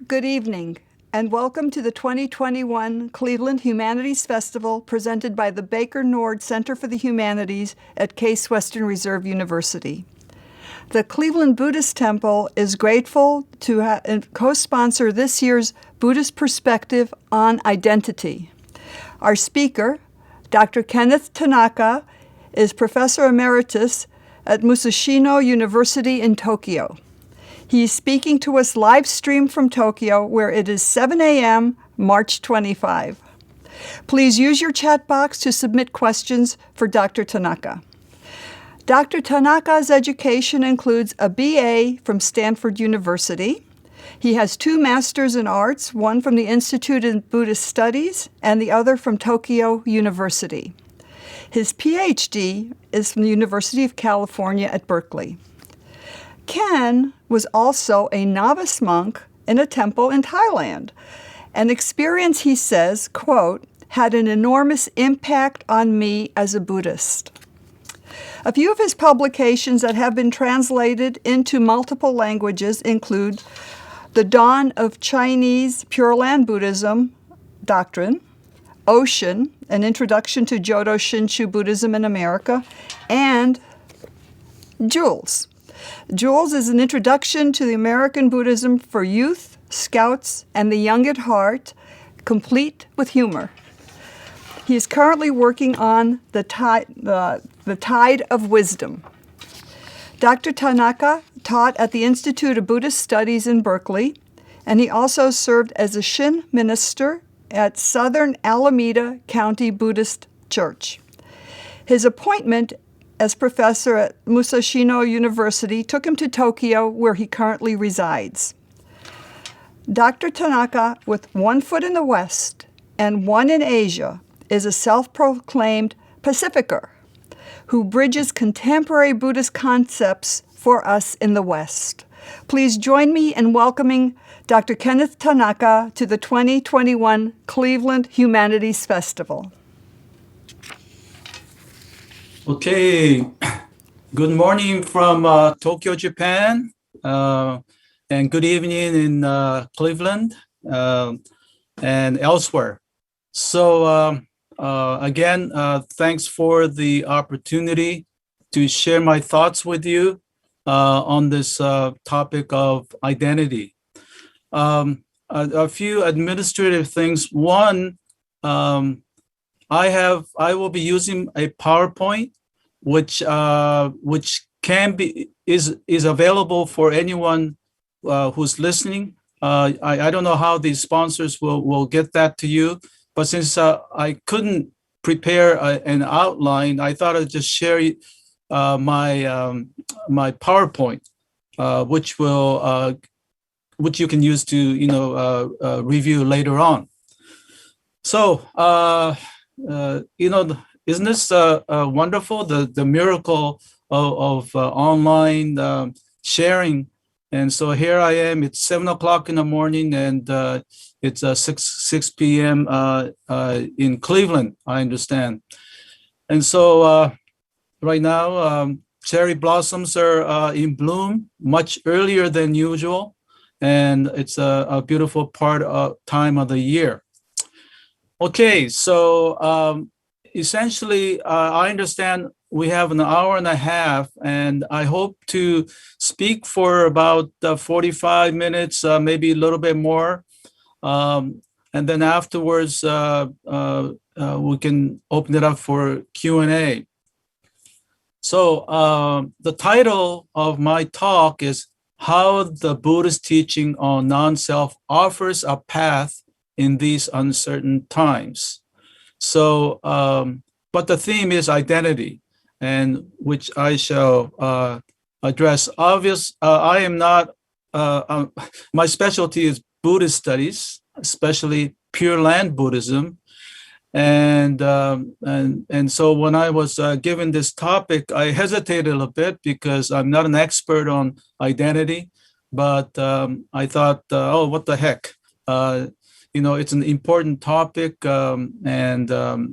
Good evening, and welcome to the 2021 Cleveland Humanities Festival presented by the Baker Nord Center for the Humanities at Case Western Reserve University. The Cleveland Buddhist Temple is grateful to co-sponsor this year's Buddhist Perspective on Identity. Our speaker, Dr. Kenneth Tanaka, is Professor Emeritus at Musashino University in Tokyo. He is speaking to us live stream from Tokyo, where it is 7 a.m., March 25. Please use your chat box to submit questions for Dr. Tanaka. Dr. Tanaka's education includes a BA from Stanford University. He has 2 Masters in Arts, one from the Institute in Buddhist Studies and the other from Tokyo University. His PhD is from the University of California at Berkeley. Ken was also a novice monk in a temple in Thailand, an experience, he says, quote, had an enormous impact on me as a Buddhist. A few of his publications that have been translated into multiple languages include The Dawn of Chinese Pure Land Buddhism Doctrine, Ocean, An Introduction to Jodo Shinshu Buddhism in America, and Jules. Jules is an introduction to the American Buddhism for youth, scouts, and the young at heart, complete with humor. He is currently working on the Tide of Wisdom. Dr. Tanaka taught at the Institute of Buddhist Studies in Berkeley, and he also served as a Shin minister at Southern Alameda County Buddhist Church. His appointment as professor at Musashino University took him to Tokyo, where he currently resides. Dr. Tanaka, with one foot in the West and one in Asia, is a self-proclaimed Pacificer who bridges contemporary Buddhist concepts for us in the West. Please join me in welcoming Dr. Kenneth Tanaka to the 2021 Cleveland Humanities Festival. Okay, good morning from Tokyo, Japan, and good evening in Cleveland and elsewhere. So again, thanks for the opportunity to share my thoughts with you on this topic of identity. A few administrative things. One, I will be using a PowerPoint, which is available for anyone who's listening. I don't know how the sponsors will get that to you, but since I couldn't prepare an outline, I thought I'd just share my PowerPoint, which you can use to review later on. So. Isn't this wonderful, the miracle of online sharing? And so here I am, it's 7 o'clock in the morning, and it's 6 p.m. In Cleveland, I understand. And so right now, cherry blossoms are in bloom much earlier than usual, and it's a beautiful time of the year. Okay, so essentially, I understand we have an hour and a half, and I hope to speak for about 45 minutes, maybe a little bit more. And then afterwards, we can open it up for Q&A. So the title of my talk is How the Buddhist Teaching on Non-Self Offers a Path in These Uncertain Times. So, but the theme is identity, and which I shall address. I am not, my specialty is Buddhist studies, especially Pure Land Buddhism. And so when I was given this topic, I hesitated a little bit because I'm not an expert on identity, but I thought, oh, what the heck? It's an important topic, and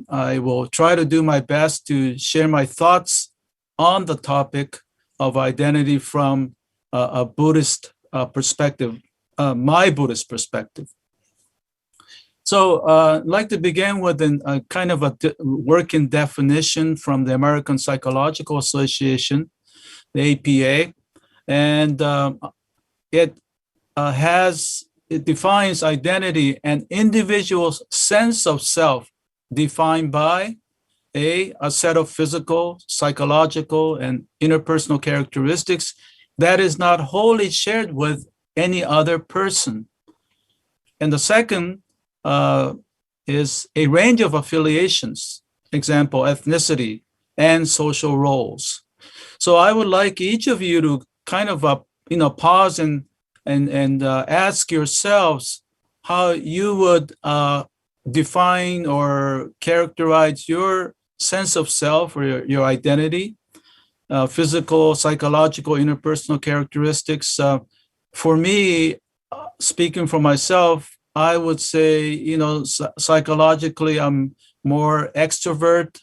I will try to do my best to share my thoughts on the topic of identity from a Buddhist perspective. my Buddhist perspective. So I'd like to begin with a kind of a working definition from the American Psychological Association, the APA, and it defines identity an individual's sense of self defined by a set of physical, psychological, and interpersonal characteristics that is not wholly shared with any other person. And the second is a range of affiliations, example, ethnicity, and social roles. So I would like each of you to kind of pause and ask yourselves how you would define or characterize your sense of self or your identity, physical, psychological, interpersonal characteristics. For me, speaking for myself, I would say, psychologically, I'm more extrovert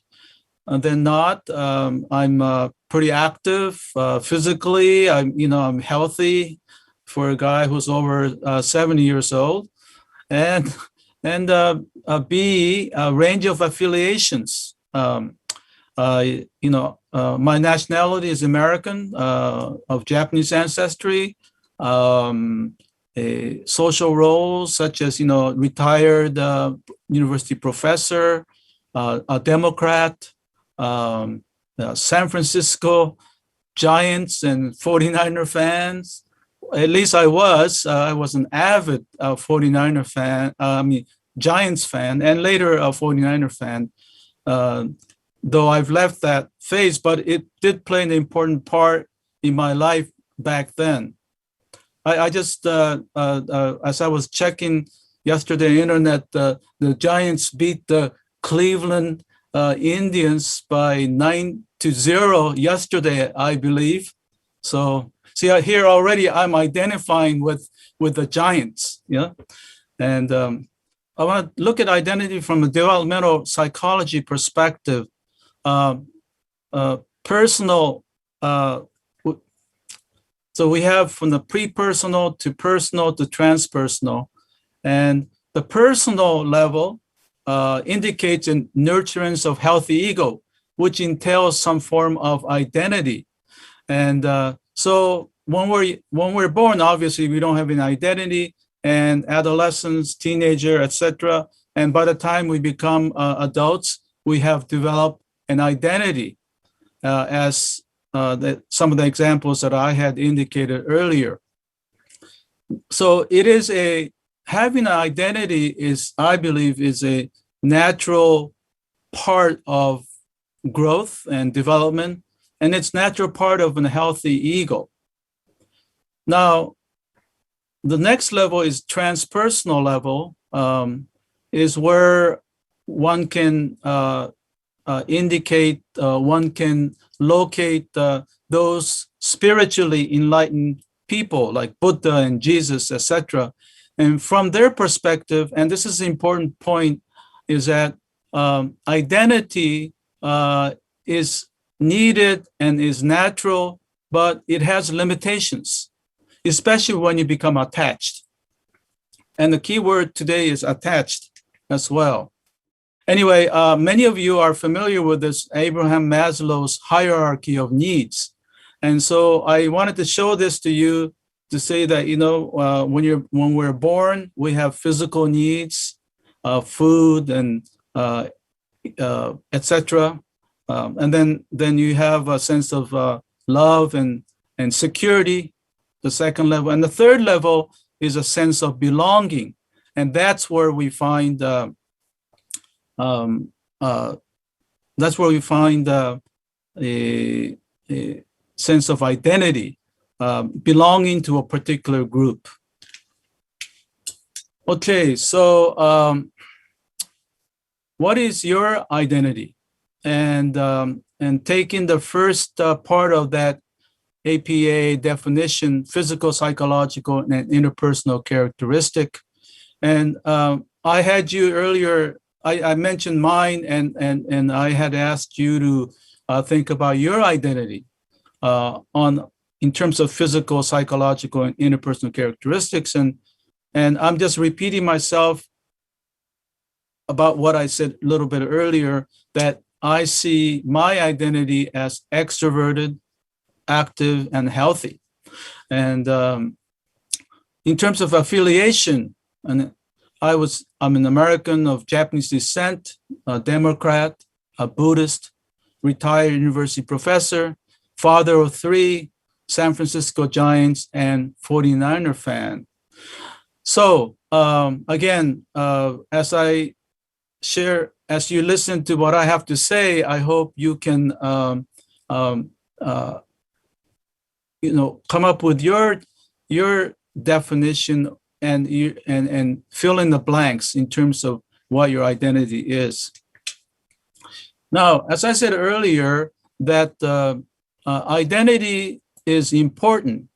than not. I'm pretty active. Physically, I'm healthy for a guy who's over 70 years old. And B, a range of affiliations. My nationality is American, of Japanese ancestry. Social roles such as, retired university professor, a Democrat, San Francisco Giants and 49er fans. At least I was an avid 49er fan, Giants fan, and later a 49er fan, though I've left that phase, but it did play an important part in my life back then. I just, as I was checking yesterday on the internet, the Giants beat the Cleveland Indians by 9-0 yesterday, I believe. So see, here already I'm identifying with the Giants, and I want to look at identity from a developmental psychology perspective. Personal. So we have from the pre-personal to personal to transpersonal, and the personal level indicates a nurturance of healthy ego, which entails some form of identity. And so when we're born, obviously we don't have an identity, and adolescents, teenager, etc. And by the time we become adults, we have developed an identity, as some of the examples that I had indicated earlier. So it is having an identity is, I believe, is a natural part of growth and development, and it's natural part of a healthy ego. Now, the next level is transpersonal level, is where one can indicate, one can locate those spiritually enlightened people like Buddha and Jesus, etc. And from their perspective, and this is an important point, is that identity is needed and is natural, but it has limitations, especially when you become attached. And the key word today is attached as well. Anyway, many of you are familiar with this Abraham Maslow's hierarchy of needs. And so I wanted to show this to you to say that, when we're born, we have physical needs, food and etc. And then you have a sense of love and security, the second level. And the third level is a sense of belonging. And that's where we find a sense of identity, belonging to a particular group. Okay, so what is your identity? And taking the first part of that APA definition, physical, psychological, and interpersonal characteristic. And I had you earlier, I mentioned mine, and I had asked you to think about your identity on in terms of physical, psychological, and interpersonal characteristics. And I'm just repeating myself about what I said a little bit earlier, that I see my identity as extroverted, active, and healthy. And in terms of affiliation, and I'm an American of Japanese descent, a Democrat, a Buddhist, retired university professor, father of 3, San Francisco Giants and 49er fan. So again, as you listen to what I have to say, I hope you can come up with your definition and fill in the blanks in terms of what your identity is. Now, as I said earlier, that identity is important,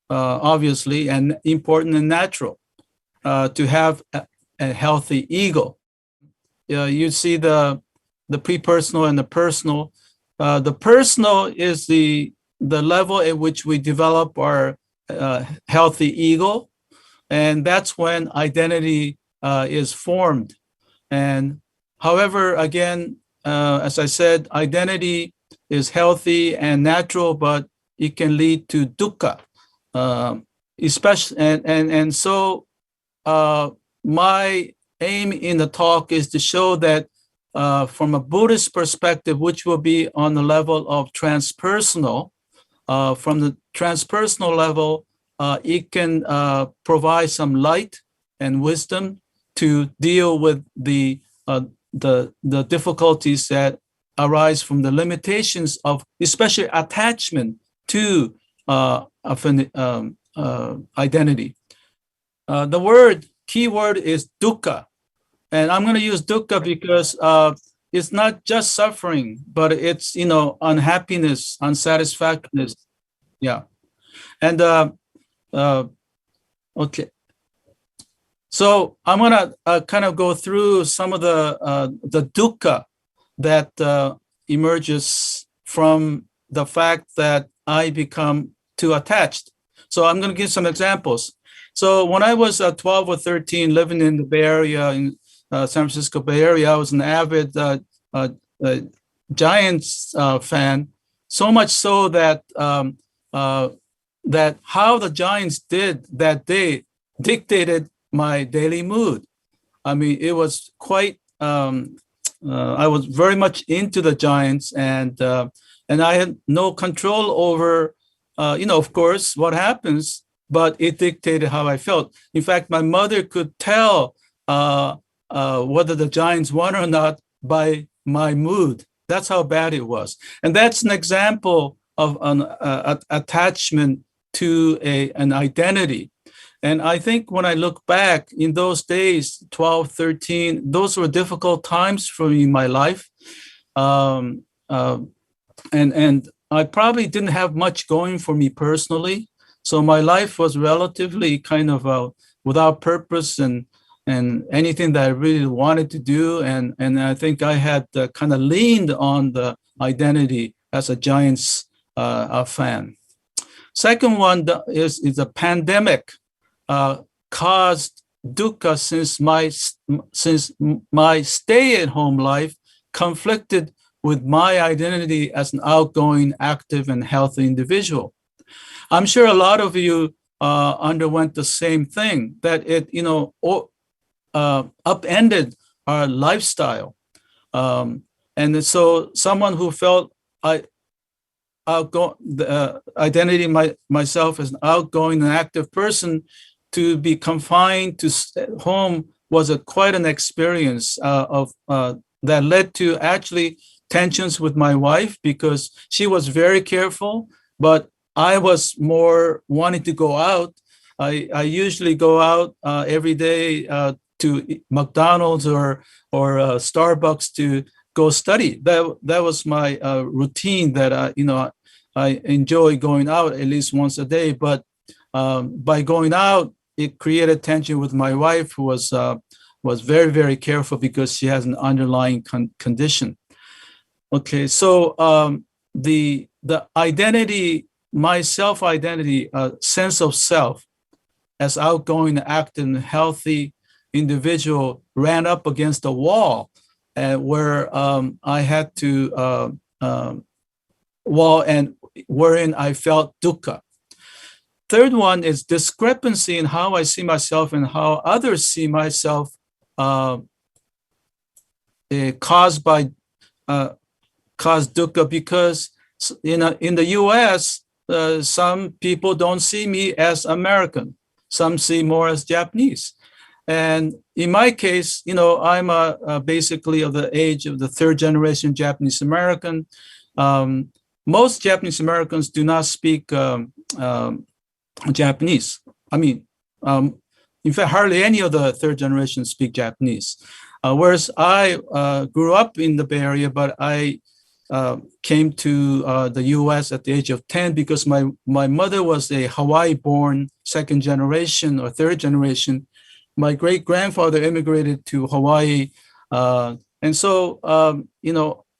obviously, and important and natural to have a healthy ego. You see the pre-personal and the personal. The personal is the level at which we develop our healthy ego, and that's when identity is formed. And however, again, as I said, identity is healthy and natural, but it can lead to dukkha, especially. And so my aim in the talk is to show that from a Buddhist perspective, which will be on the level of transpersonal, from the transpersonal level, it can provide some light and wisdom to deal with the difficulties that arise from the limitations of especially attachment to identity. The key word is dukkha. And I'm going to use dukkha because it's not just suffering, but it's, unhappiness, unsatisfactoriness. Yeah. And okay. So I'm going to kind of go through some of the dukkha that emerges from the fact that I become too attached. So I'm going to give some examples. So when I was 12 or 13, living in the Bay Area, in San Francisco Bay Area, I was an avid Giants fan, so much so that that how the Giants did that day dictated my daily mood. I mean, it was quite. I was very much into the Giants, and I had no control over, of course, what happens, but it dictated how I felt. In fact, my mother could tell whether the Giants won or not by my mood. That's how bad it was. And that's an example of an attachment to an identity. And I think when I look back in those days, 12, 13, those were difficult times for me in my life. And I probably didn't have much going for me personally. So my life was relatively kind of without purpose and anything that I really wanted to do. And I think I had kind of leaned on the identity as a Giants fan. Second one is a pandemic caused dukkha since my stay-at-home life conflicted with my identity as an outgoing, active, and healthy individual. I'm sure a lot of you underwent the same thing, that it upended our lifestyle, and so someone who felt identity myself as an outgoing and active person, to be confined to home was quite an experience that led to actually tensions with my wife, because she was very careful, but I was more wanting to go out. I usually go out every day to McDonald's or Starbucks to go study. That was my routine that I enjoy going out at least once a day. But by going out, it created tension with my wife, who was very, very careful because she has an underlying condition. Okay, so the identity my self-identity, sense of self, as outgoing, active, and healthy individual ran up against a wall where I had to wall and wherein I felt dukkha. Third one is discrepancy in how I see myself and how others see myself, caused dukkha, because in the U.S. Some people don't see me as American. Some see more as Japanese. And in my case, I'm basically of the age of the third generation Japanese American. Most Japanese Americans do not speak Japanese. I mean, in fact, hardly any of the third generation speak Japanese. Whereas I grew up in the Bay Area, but I came to the U.S. at the age of 10 because my mother was a Hawaii-born second generation or third generation. My great-grandfather immigrated to Hawaii. And so,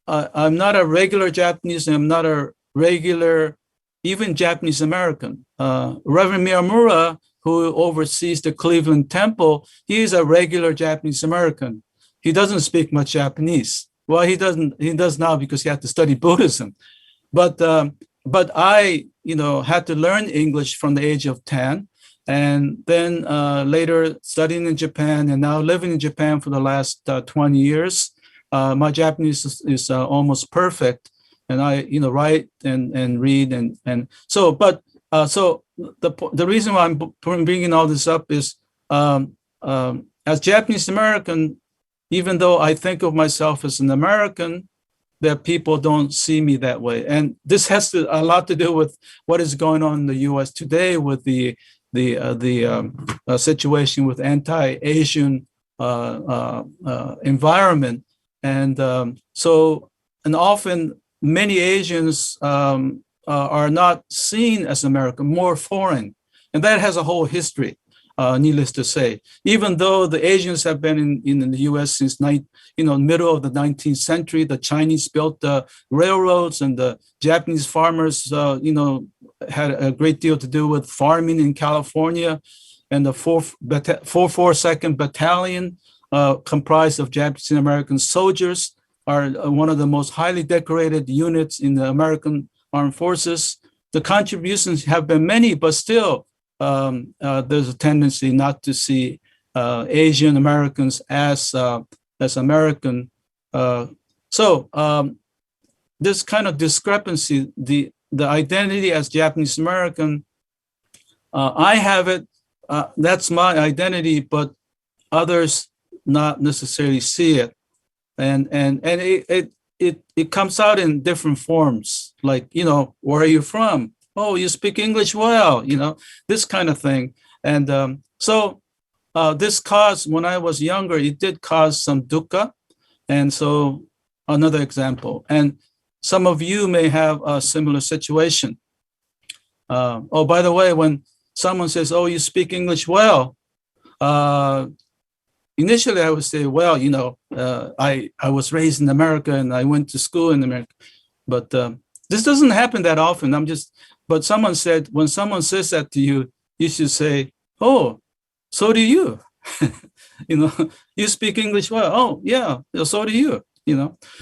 I'm not a regular Japanese, and I'm not a regular, even Japanese American. Reverend Miyamura, who oversees the Cleveland Temple, he is a regular Japanese American. He doesn't speak much Japanese. Well, he does now because he had to study Buddhism. But I, had to learn English from the age of 10. And then later studying in Japan and now living in Japan for the last 20 years. My Japanese is almost perfect. And I, write and read. And so, but so the reason why I'm bringing all this up is as Japanese American, even though I think of myself as an American, that people don't see me that way. And this has a lot to do with what is going on in the U.S. today with the situation with anti-Asian environment. And and often many Asians are not seen as American, more foreign. And that has a whole history. Needless to say, even though the Asians have been in the U.S. since middle of the 19th century, the Chinese built the railroads, and the Japanese farmers, had a great deal to do with farming in California, and the 442nd Battalion, comprised of Japanese American soldiers, are one of the most highly decorated units in the American armed forces. The contributions have been many, but still, there's a tendency not to see Asian Americans as American. So this kind of discrepancy, the identity as Japanese American, I have it. That's my identity, but others not necessarily see it, and it comes out in different forms. Like, where are you from? Oh, you speak English well, this kind of thing. And so this caused, when I was younger, it did cause some dukkha. And so another example, and some of you may have a similar situation. Oh, by the way, when someone says, oh, you speak English well, initially I would say, well, I was raised in America and I went to school in America. But this doesn't happen that often. But someone said, when someone says that to you, you should say, oh, so do you. You speak English well. Oh, yeah, so do you.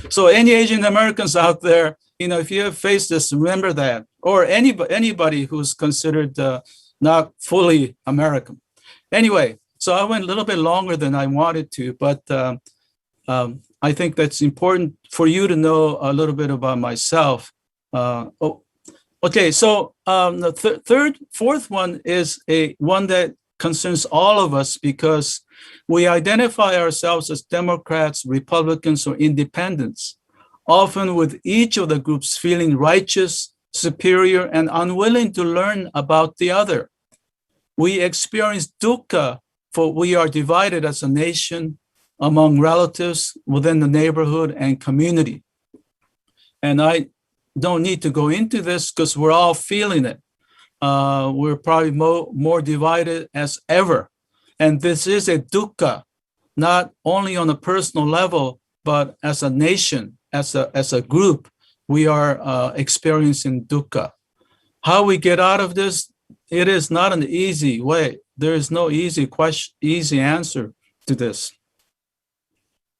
So any Asian Americans out there, if you have faced this, remember that. Or anybody who's considered not fully American. Anyway, so I went a little bit longer than I wanted to, but I think that's important for you to know a little bit about myself. Okay, so the fourth one is one that concerns all of us, because we identify ourselves as Democrats, Republicans, or Independents, often with each of the groups feeling righteous, superior, and unwilling to learn about the other. We experience dukkha, for we are divided as a nation, among relatives, within the neighborhood and community. And I don't need to go into this because we're all feeling it. We're probably more divided as ever. And this is a dukkha, not only on a personal level, but as a nation, as a group, we are experiencing dukkha. How we get out of this, it is not an easy way. There is no easy question, easy answer to this.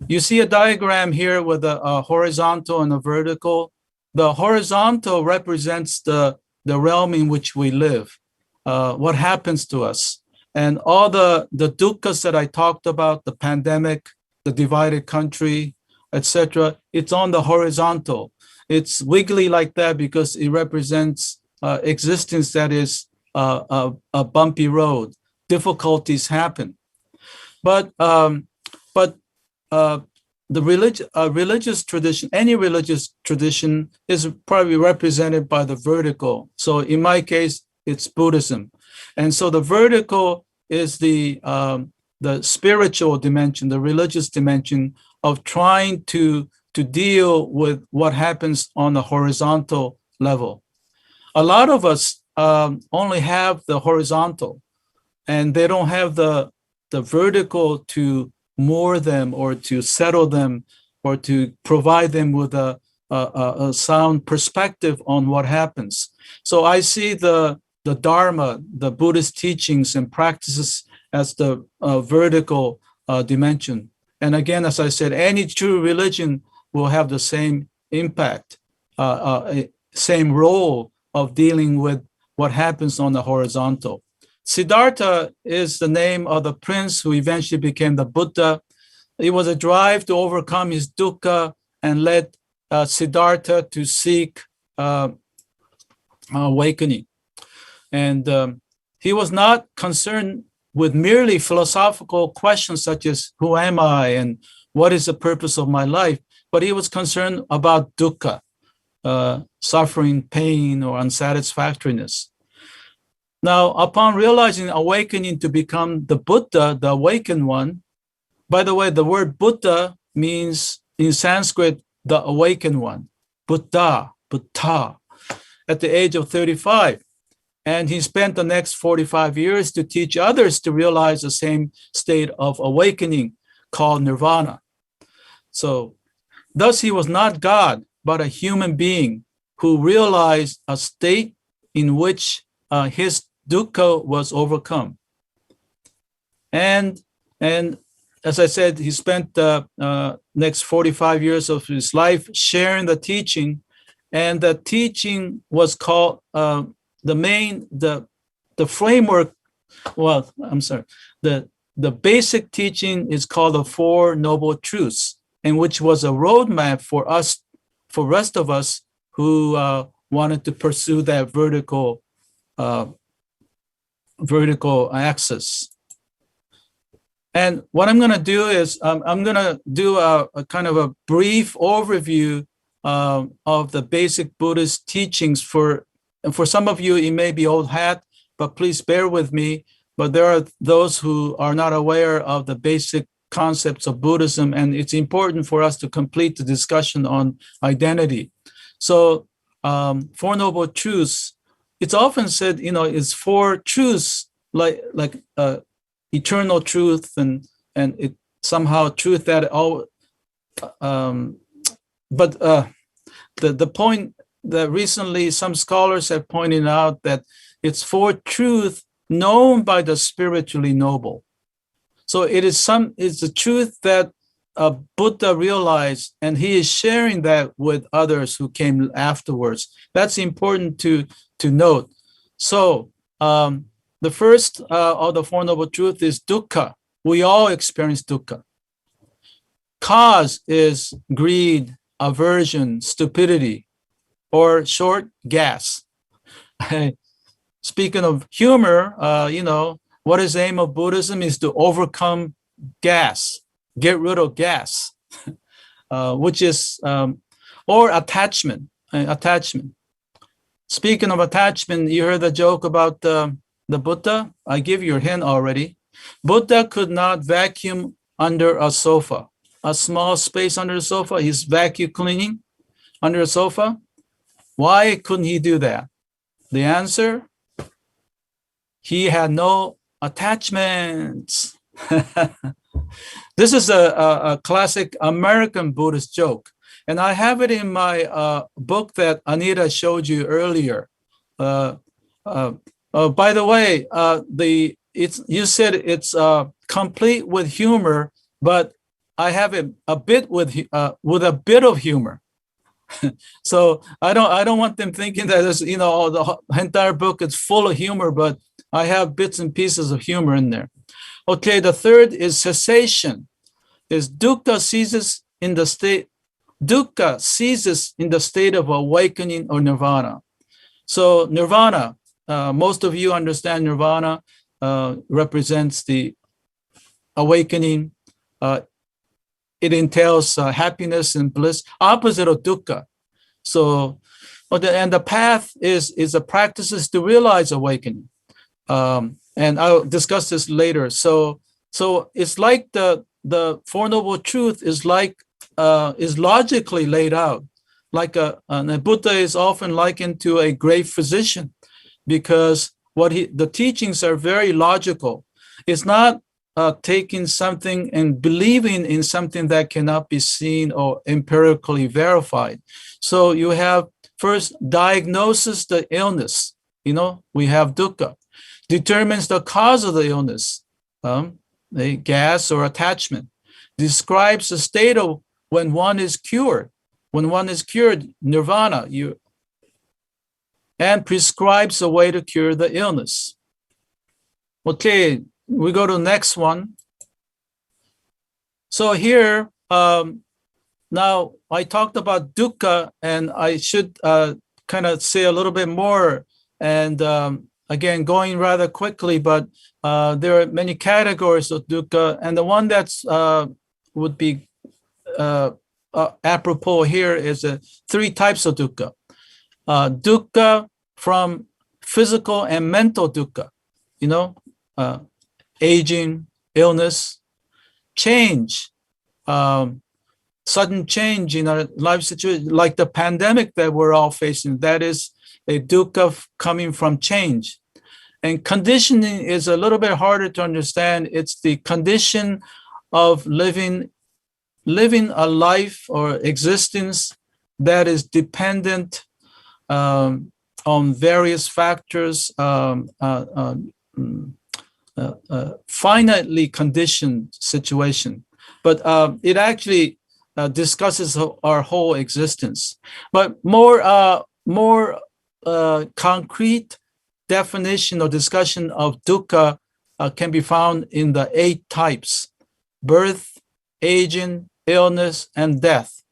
You see a diagram here with a horizontal and a vertical. The horizontal represents the realm in which we live, what happens to us. And all the dukkhas that I talked about, the pandemic, the divided country, etc., it's on the horizontal. It's wiggly like that because it represents existence that is a bumpy road. Difficulties happen. But the religious tradition, any religious tradition, is probably represented by the vertical. So in my case, it's Buddhism. And so the vertical is the spiritual dimension, the religious dimension of trying to deal with what happens on the horizontal level. A lot of us only have the horizontal, and they don't have the vertical to moor them or to settle them or to provide them with a sound perspective on what happens. So I see the Dharma, the Buddhist teachings and practices as the vertical dimension. And again, as I said, any true religion will have the same impact, same role of dealing with what happens on the horizontal. Siddhartha is the name of the prince who eventually became the Buddha. It was a drive to overcome his dukkha and led Siddhartha to seek awakening. And he was not concerned with merely philosophical questions such as who am I and what is the purpose of my life, but he was concerned about dukkha, suffering, pain, or unsatisfactoriness. Now, upon realizing awakening to become the Buddha, the awakened one, by the way, the word Buddha means in Sanskrit, the awakened one, Buddha, Buddha, at the age of 35. And he spent the next 45 years to teach others to realize the same state of awakening called Nirvana. So, thus he was not God, but a human being who realized a state in which his dukkha was overcome. And as I said, he spent the next 45 years of his life sharing the teaching, and the teaching was called the framework. Well, I'm sorry. The basic teaching is called the Four Noble Truths, and which was a roadmap for us, for rest of us who wanted to pursue that vertical axis. And what I'm going to do is I'm going to do a kind of a brief overview of the basic Buddhist teachings. And for some of you, it may be old hat, but please bear with me. But there are those who are not aware of the basic concepts of Buddhism, and it's important for us to complete the discussion on identity. So, Four Noble Truths, it's often said, it's four truths, like eternal truth and it somehow truth that all. But the point that recently some scholars have pointed out that it's four truths known by the spiritually noble. So it's the truth that Buddha realized, and he is sharing that with others who came afterwards. That's important to note. So the first of the Four Noble Truths is dukkha. We all experience dukkha. Cause is greed, aversion, stupidity, or short, gas. Speaking of humor, what is the aim of Buddhism is to overcome gas, get rid of gas, which is, or attachment. Speaking of attachment, you heard the joke about the Buddha? I give you a hint already. Buddha could not vacuum under a sofa, a small space under the sofa. He's vacuum cleaning under a sofa. Why couldn't he do that? The answer, he had no attachments. This is a classic American Buddhist joke. And I have it in my book that Anita showed you earlier. By the way, you said it's complete with humor, but I have a bit with a bit of humor. So I don't want them thinking that it's, the entire book is full of humor, but I have bits and pieces of humor in there. Okay, the third is cessation. Is dukkha ceases in the state of awakening or nirvana. So nirvana, most of you understand nirvana represents the awakening. It entails happiness and bliss, opposite of dukkha. So, and the path is the practices to realize awakening. And I'll discuss this later. So it's like the Four Noble Truth is logically laid out. Like and Buddha is often likened to a great physician because the teachings are very logical. It's not taking something and believing in something that cannot be seen or empirically verified. So you have first diagnosis the illness. We have dukkha. Determines the cause of the illness, a gas or attachment. Describes the state of when one is cured. When one is cured, nirvana, and prescribes a way to cure the illness. Okay, we go to the next one. So here, now I talked about dukkha, and I should kind of say a little bit more. And again, going rather quickly, but there are many categories of dukkha, and the one that's would be apropos here is 3 types of dukkha. Dukkha from physical and mental dukkha, aging, illness, change, sudden change in our life situation, like the pandemic that we're all facing. That is a dukkha coming from change. And conditioning is a little bit harder to understand. It's the condition of living a life or existence that is dependent on various factors, finitely conditioned situation. But it actually discusses our whole existence. But more concrete definition or discussion of dukkha can be found in the 8 types: birth, aging, illness, and death.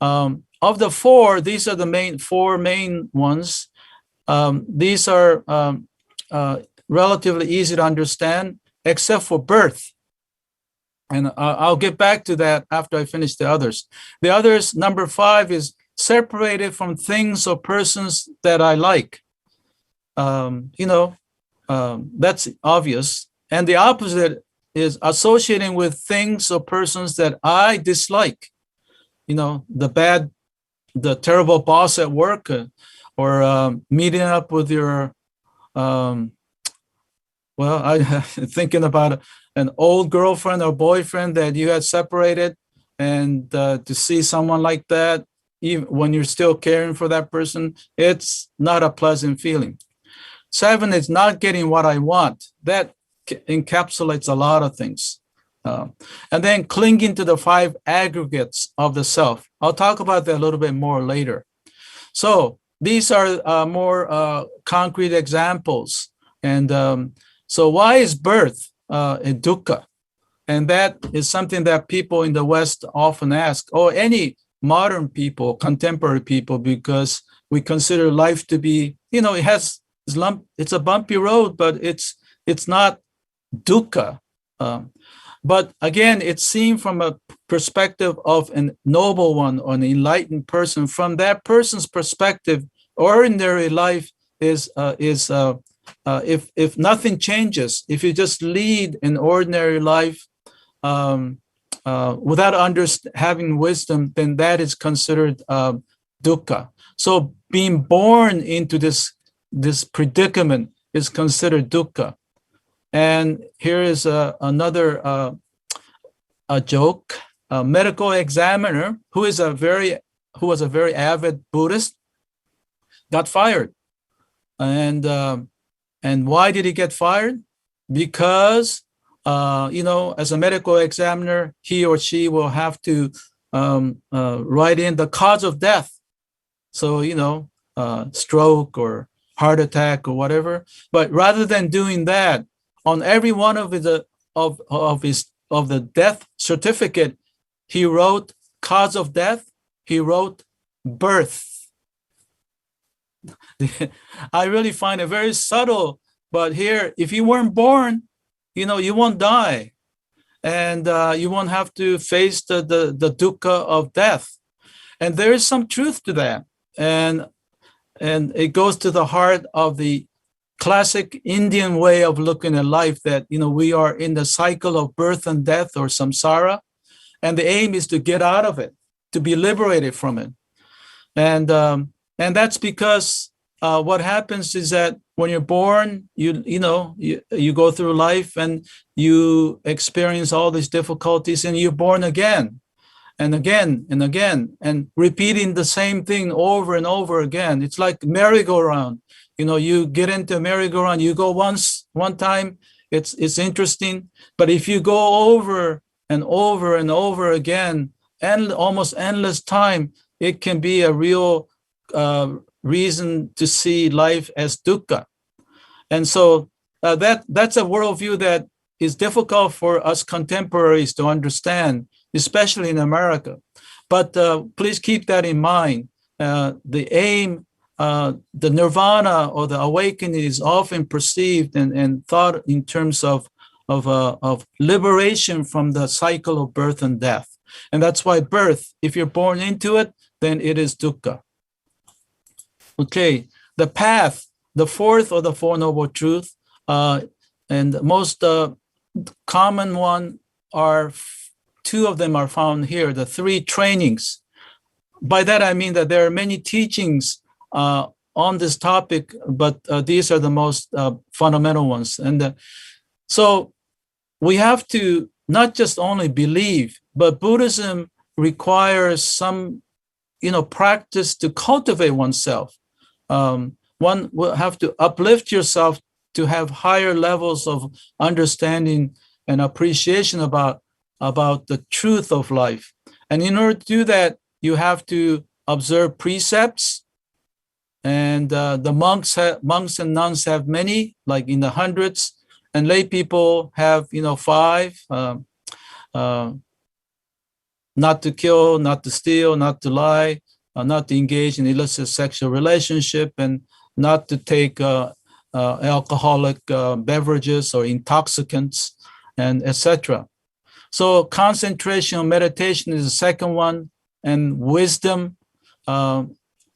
Of the 4, these are the 4 main ones. These are relatively easy to understand, except for birth. And I'll get back to that after I finish the others. The others, number 5, is separated from things or persons that I like. That's obvious. And the opposite is associating with things or persons that I dislike. The terrible boss at work, or meeting up with your, I'm thinking about an old girlfriend or boyfriend that you had separated, and to see someone like that, even when you're still caring for that person, it's not a pleasant feeling. 7 is not getting what I want. That encapsulates a lot of things. And then clinging to the 5 aggregates of the self. I'll talk about that a little bit more later. So these are more concrete examples. And so why is birth a dukkha? And that is something that people in the West often ask, or any modern people, contemporary people, because we consider life to be, it's a bumpy road, but it's not dukkha. But again, it's seen from a perspective of a noble one or an enlightened person. From that person's perspective, ordinary life is if nothing changes, if you just lead an ordinary life without having wisdom, then that is considered dukkha. So being born into this predicament is considered dukkha. And here is another a joke. A medical examiner who was a very avid Buddhist got fired And why did he get fired? Because as a medical examiner, he or she will have to write in the cause of death. So stroke or heart attack or whatever. But rather than doing that, on every one of the death certificate, he wrote cause of death. He wrote birth. I really find it very subtle. But here, if you weren't born, you won't die, and you won't have to face the dukkha of death. And there is some truth to that, and it goes to the heart of the classic Indian way of looking at life, that we are in the cycle of birth and death, or samsara, and the aim is to get out of it, to be liberated from it. And that's because what happens is that when you're born, you go through life and you experience all these difficulties, and you're born again and again and again, and repeating the same thing over and over again. It's like merry-go-round. You get into a merry-go-round, you go one time, it's interesting, but if you go over and over and over again, and almost endless time, it can be a real reason to see life as dukkha. And so that's a worldview that is difficult for us contemporaries to understand, especially in America. But please keep that in mind. The aim, the nirvana or the awakening, is often perceived and thought in terms of liberation from the cycle of birth and death. And that's why birth, if you're born into it, then it is dukkha. Okay, the path, the fourth of the Four Noble Truths, and the most common one are, two of them are found here, the three trainings. By that I mean that there are many teachings on this topic, but these are the most fundamental ones. And so we have to not just only believe, but Buddhism requires some practice to cultivate oneself. One will have to uplift yourself to have higher levels of understanding and appreciation about the truth of life. And in order to do that, you have to observe precepts. And the monks and nuns have many, like in the hundreds, and lay people have 5. Not to kill, not to steal, not to lie, not to engage in illicit sexual relationship, and not to take alcoholic beverages or intoxicants, and etc. So concentration or meditation is the second one, and wisdom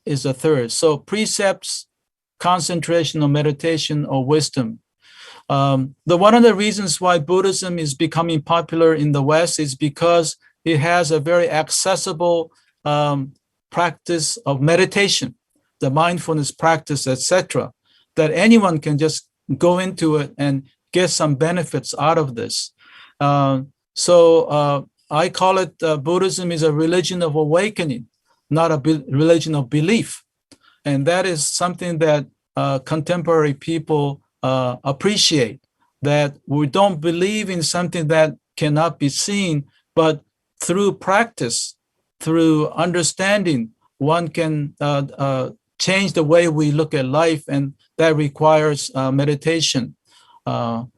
is the third. So precepts, concentration or meditation, or wisdom. One of the reasons why Buddhism is becoming popular in the West is because it has a very accessible practice of meditation, the mindfulness practice, etc., that anyone can just go into it and get some benefits out of this. So I call it Buddhism is a religion of awakening, not a religion of belief. And that is something that contemporary people appreciate, that we don't believe in something that cannot be seen, but through practice, through understanding, one can change the way we look at life, and that requires meditation or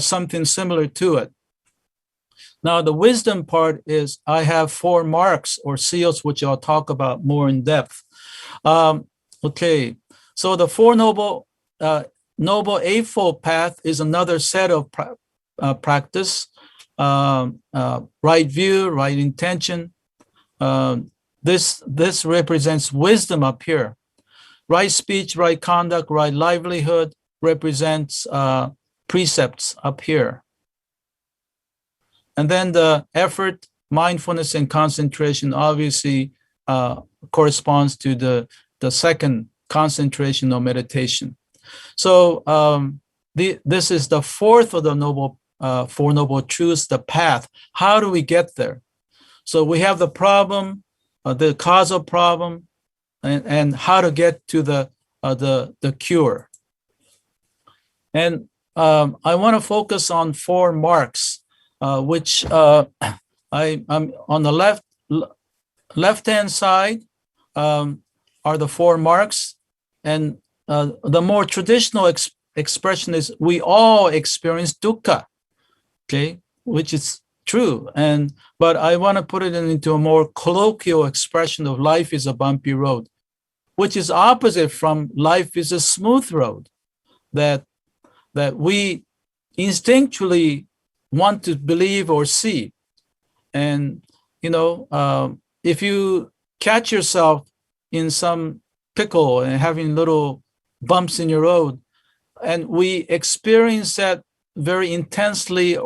something similar to it. Now, the wisdom part is I have 4 marks or seals, which I'll talk about more in depth. Okay, so the Four Noble Eightfold Path is another set of practice. Right view, right intention. This represents wisdom up here. Right speech, right conduct, right livelihood represents precepts up here. And then the effort, mindfulness, and concentration obviously corresponds to the second, concentration or meditation. So this is the fourth of the Four Noble Truths, the path. How do we get there? So we have the problem, the causal problem, and how to get to the the cure. And I want to focus on 4 marks, which I'm on the left-hand side are the 4 marks, and the more traditional expression is we all experience dukkha, okay, which is true. But I want to put it into a more colloquial expression of life is a bumpy road, which is opposite from life is a smooth road, that we instinctually want to believe or see. And if you catch yourself in some pickle and having little bumps in your road, and we experience that very intensely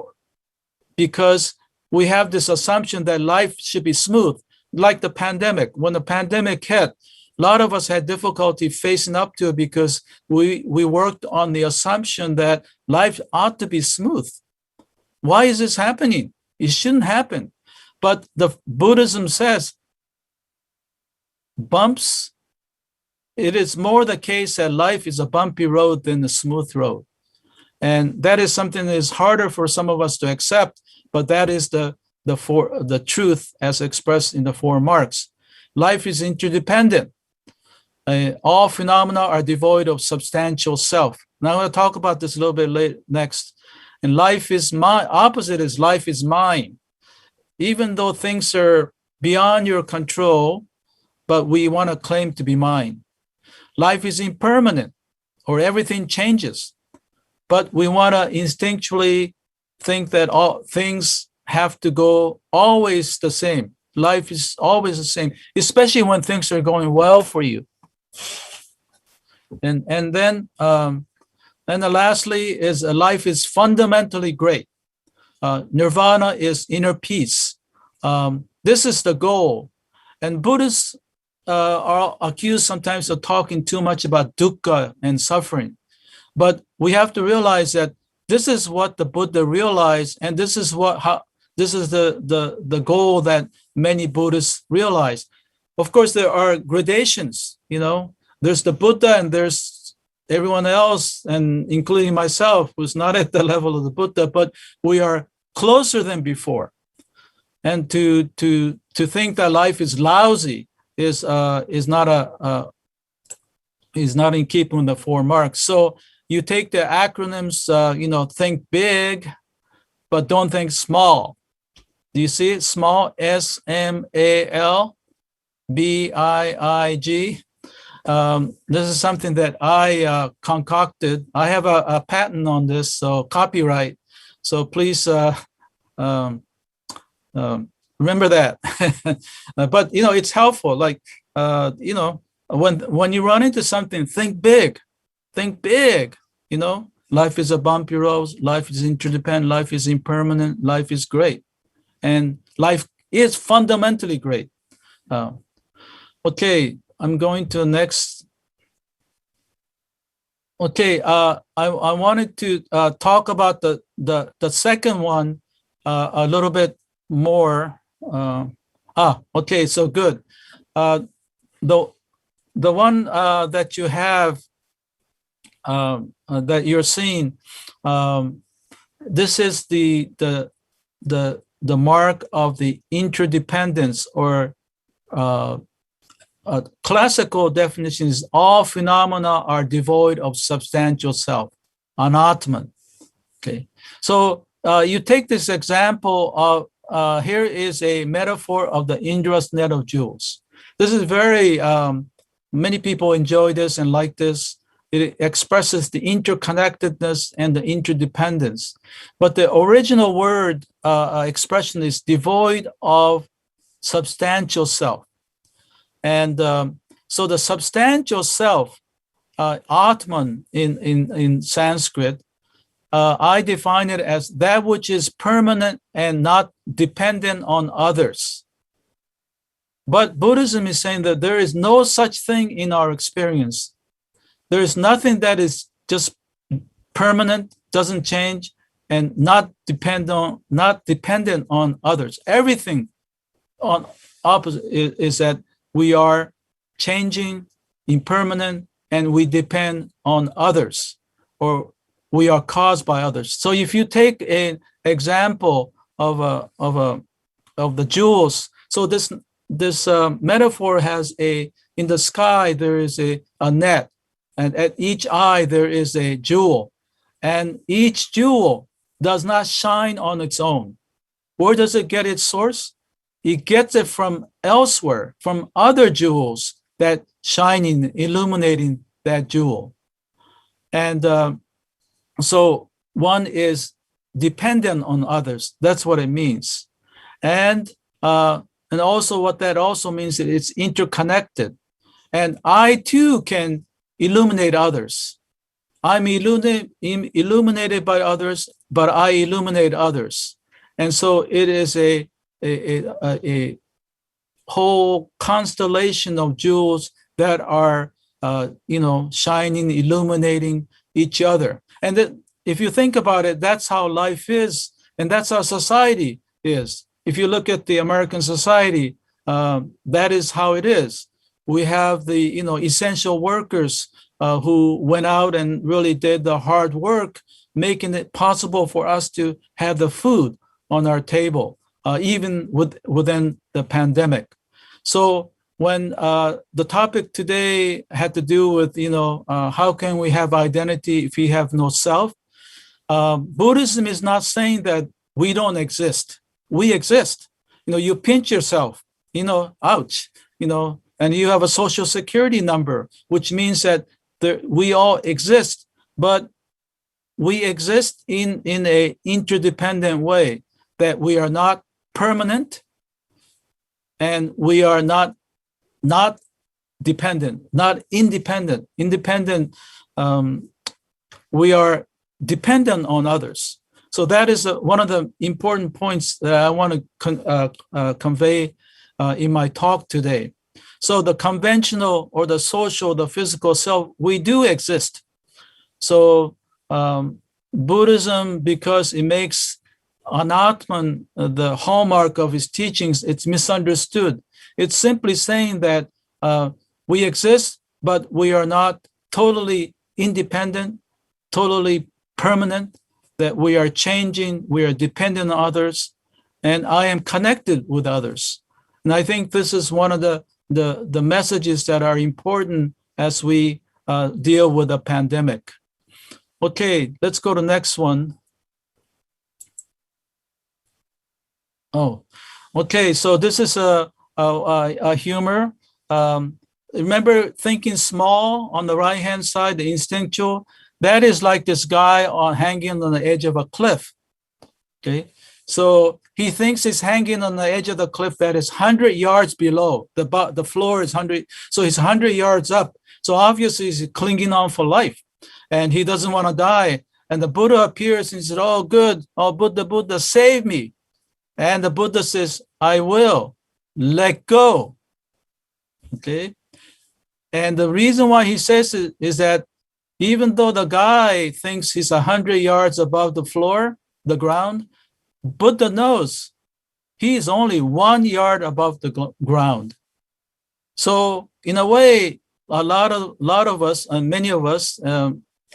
because we have this assumption that life should be smooth, like the pandemic. When the pandemic hit, a lot of us had difficulty facing up to it because we worked on the assumption that life ought to be smooth. Why is this happening? It shouldn't happen. But the Buddhism says bumps, it is more the case that life is a bumpy road than a smooth road. And that is something that is harder for some of us to accept, but that is the truth as expressed in the 4 marks. Life is interdependent. All phenomena are devoid of substantial self. Now I'm going to talk about this a little bit next. And life is opposite is life is mine. Even though things are beyond your control, but we want to claim to be mine. Life is impermanent, or everything changes, but we want to instinctually think that all things have to go always the same. Life is always the same, especially when things are going well for you. And then lastly is life is fundamentally great. Nirvana is inner peace. This is the goal. And Buddhists are accused sometimes of talking too much about dukkha and suffering. But we have to realize that this is what the Buddha realized, and this is the goal that many Buddhists realize. Of course, there are gradations. There's the Buddha, and there's everyone else, and including myself, who's not at the level of the Buddha, but we are closer than before. And to think that life is lousy is not in keeping with the 4 marks. So you take the acronyms, think big, but don't think small. Do you see it? Small, SMAL, BIIG. This is something that I concocted. I have a patent on this, so copyright. So please remember that. But it's helpful. Like when you run into something, think big. Think big. Life is a bumpy road. Life is interdependent. Life is impermanent. Life is great, and life is fundamentally great. Okay, I'm going to the next. Okay, I wanted to talk about the second one a little bit more. Okay, so good. The one that you have that you're seeing, this is the mark of the interdependence, or classical definition is all phenomena are devoid of substantial self, anatman. Okay, so you take this example of here is a metaphor of the Indra's net of jewels. This is very many people enjoy this and like this. It expresses the interconnectedness and the interdependence. But the original word expression is devoid of substantial self. And so the substantial self, Atman in Sanskrit, I define it as that which is permanent and not dependent on others. But Buddhism is saying that there is no such thing in our experience. There is nothing that is just permanent, doesn't change, and not dependent on others. Everything on opposite is that we are changing, impermanent, and we depend on others, or we are caused by others. So if you take an example of the jewels, so this metaphor has in the sky there is a net, and at each eye there is a jewel, and each jewel does not shine on its own. Where does it get its source? It gets it from elsewhere, from other jewels that shining, illuminating that jewel. And so one is dependent on others. That's what it means. And also what that also means is it's interconnected. And I too can illuminate others. I'm illuminated by others, but I illuminate others. And so it is a whole constellation of jewels that are, shining, illuminating each other. And that, if you think about it, that's how life is, and that's how society is. If you look at the American society, that is how it is. We have the, essential workers who went out and really did the hard work, making it possible for us to have the food on our table, even within the pandemic. So when the topic today had to do with, how can we have identity if we have no self? Buddhism is not saying that we don't exist. We exist. You pinch yourself, ouch, and you have a social security number, which means that we all exist, but we exist in a interdependent way, that we are not permanent and we are not dependent, not independent. Independent, we are dependent on others. So that is one of the important points that I want to convey in my talk today. So the conventional or the social, the physical self, we do exist. So Buddhism, because it makes Anatman the hallmark of his teachings, it's misunderstood. It's simply saying that we exist, but we are not totally independent, totally permanent, that we are changing, we are dependent on others, and I am connected with others. And I think this is one of the messages that are important as we deal with the pandemic. Okay, let's go to the next one. Oh, okay, so this is a humor. Remember thinking small on the right-hand side, the instinctual? That is like this guy hanging on the edge of a cliff, okay? So he thinks he's hanging on the edge of the cliff that is 100 yards below. The floor is 100, so he's 100 yards up. So obviously he's clinging on for life, and he doesn't want to die. And the Buddha appears and he says, oh, good. Oh, Buddha, save me. And the Buddha says, I will. Let go. Okay? And the reason why he says it is that even though the guy thinks he's 100 yards above the floor, the ground, Buddha knows he is only 1 yard above the ground. So in a way, a lot of us, and many of us,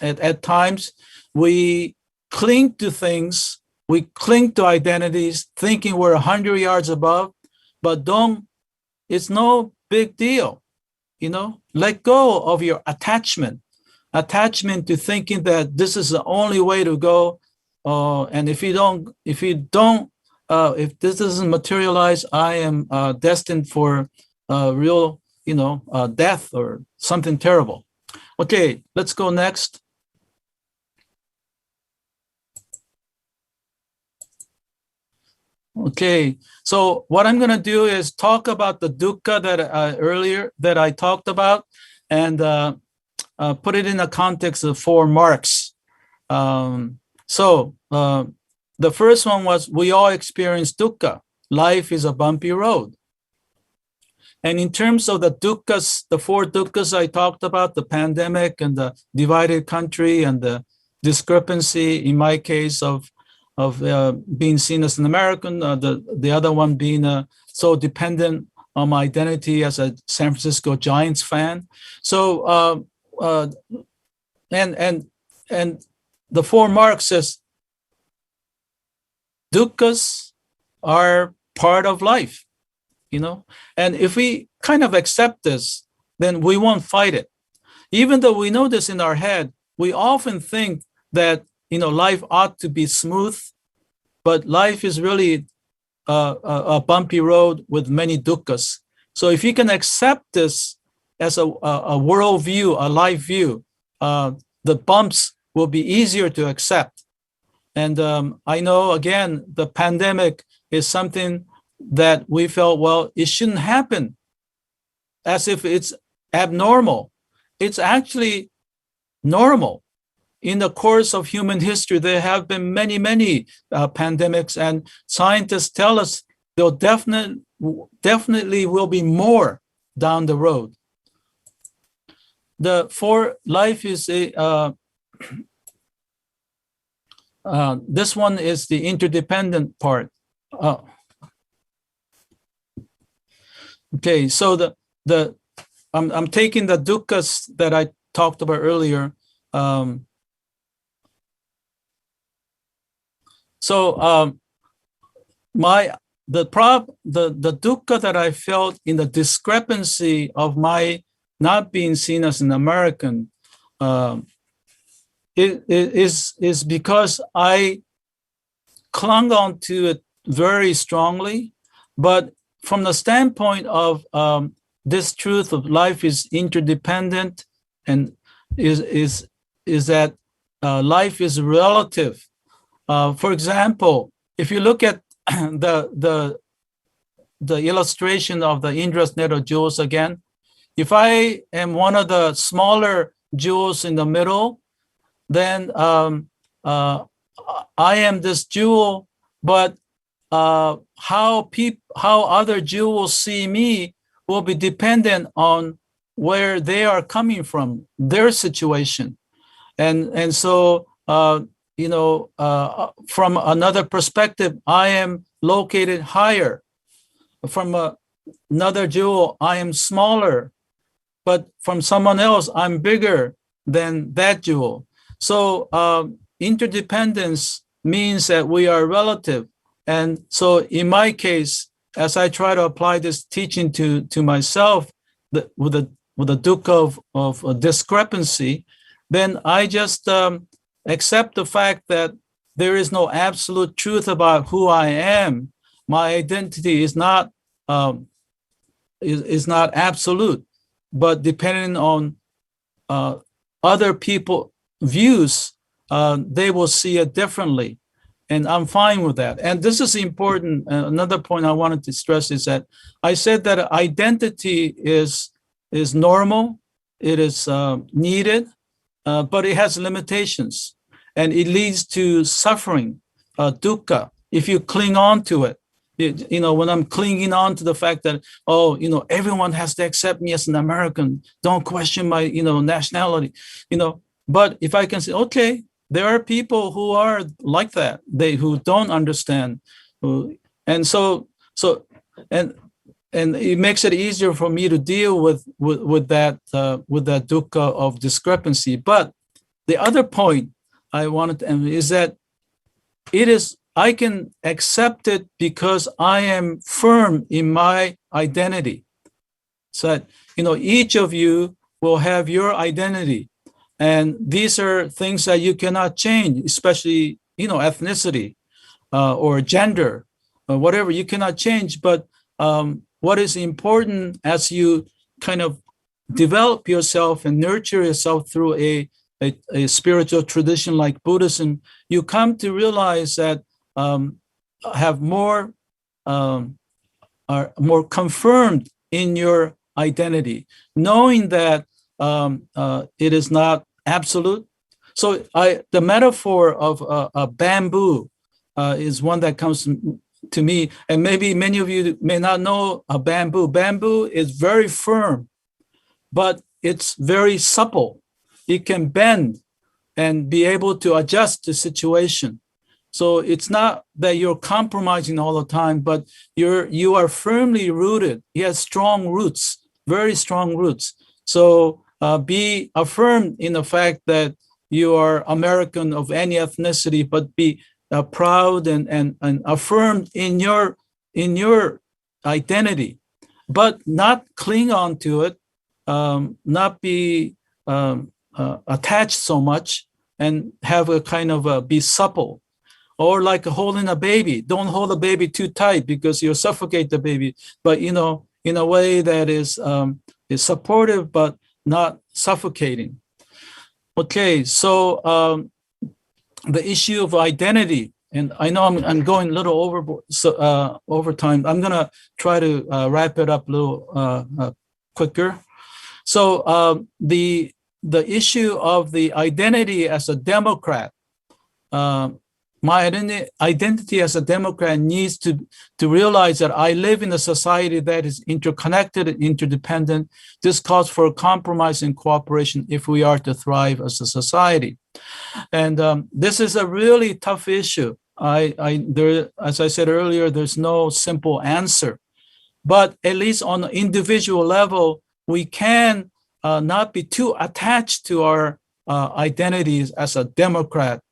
at times, we cling to things, we cling to identities, thinking we're 100 yards above, but it's no big deal. Let go of your attachment to thinking that this is the only way to go. And if this doesn't materialize, I am destined for real, death or something terrible. Okay, let's go next. Okay, so what I'm going to do is talk about the dukkha that earlier that I talked about, and put it in the context of 4 marks. So the first one was, we all experience dukkha. Life is a bumpy road. And in terms of the dukkhas, the 4 dukkhas I talked about, the pandemic and the divided country and the discrepancy, in my case, of being seen as an American, the other one being so dependent on my identity as a San Francisco Giants fan. So uh, and the 4 marks says dukkhas are part of life, and if we kind of accept this, then we won't fight it. Even though we know this in our head, we often think that life ought to be smooth, but life is really a bumpy road with many dukkhas. So if you can accept this as a world view, a life view, the bumps will be easier to accept. And I know, again, the pandemic is something that we felt, well, it shouldn't happen, as if it's abnormal. It's actually normal. In the course of human history, there have been many, many pandemics, and scientists tell us there definitely will be more down the road. Life is this one is the interdependent part. Okay, so I'm taking the dukkhas that I talked about earlier. The dukkha that I felt in the discrepancy of my not being seen as an American, it is because I clung on to it very strongly. But from the standpoint of this truth of life is interdependent, and is that life is relative. For example, if you look at the illustration of the Indra's net of jewels again, if I am one of the smaller jewels in the middle, then I am this jewel, but how other jewels see me will be dependent on where they are coming from, their situation. And so from another perspective, I am located higher. From another jewel, I am smaller. But from someone else, I'm bigger than that jewel. So interdependence means that we are relative. And so in my case, as I try to apply this teaching to myself with the dukkha of discrepancy, then I just accept the fact that there is no absolute truth about who I am. My identity is not absolute, but depending on other people's views, they will see it differently. And I'm fine with that. And this is important. Another point I wanted to stress is that I said that identity is normal, it is needed, but it has limitations, and it leads to suffering, dukkha, if you cling on to it. When I'm clinging on to the fact that, everyone has to accept me as an American, don't question my, nationality, but if I can say, okay, there are people who are like that, who don't understand, and it makes it easier for me to deal with that dukkha of discrepancy. But the other point I wanted to emphasize is that I can accept it because I am firm in my identity. So that, each of you will have your identity. And these are things that you cannot change, especially, ethnicity or gender, or whatever you cannot change. But what is important as you kind of develop yourself and nurture yourself through a spiritual tradition like Buddhism, you come to realize that have more are more confirmed in your identity, knowing that it is not absolute. So the metaphor of a bamboo is one that comes to me, and maybe many of you may not know a bamboo. Bamboo is very firm, but it's very supple. It can bend and be able to adjust to situation. So it's not that you're compromising all the time, but you are firmly rooted. It has strong roots, very strong roots. So be affirmed in the fact that you are American of any ethnicity, but be proud and affirmed in your identity, but not cling on to it, not be attached so much, and have a kind of be supple. Or like holding a baby, don't hold a baby too tight because you'll suffocate the baby, but in a way that is supportive but not suffocating. Okay, so the issue of identity, and I know I'm going a little over time. I'm gonna try to wrap it up a little quicker. So the issue of the identity as a Democrat, my identity as a Democrat needs to realize that I live in a society that is interconnected and interdependent. This calls for compromise and cooperation if we are to thrive as a society. And this is a really tough issue. As I said earlier, there's no simple answer. But at least on an individual level, we can not be too attached to our identities as a Democrat.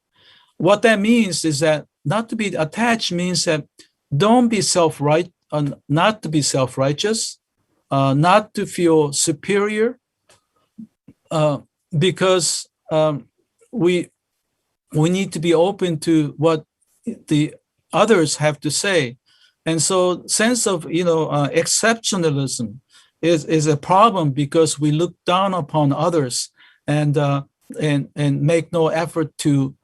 What that means is that not to be attached means that don't be not to be self-righteous, not to feel superior, because we need to be open to what the others have to say. And so sense of exceptionalism is a problem because we look down upon others and make no effort to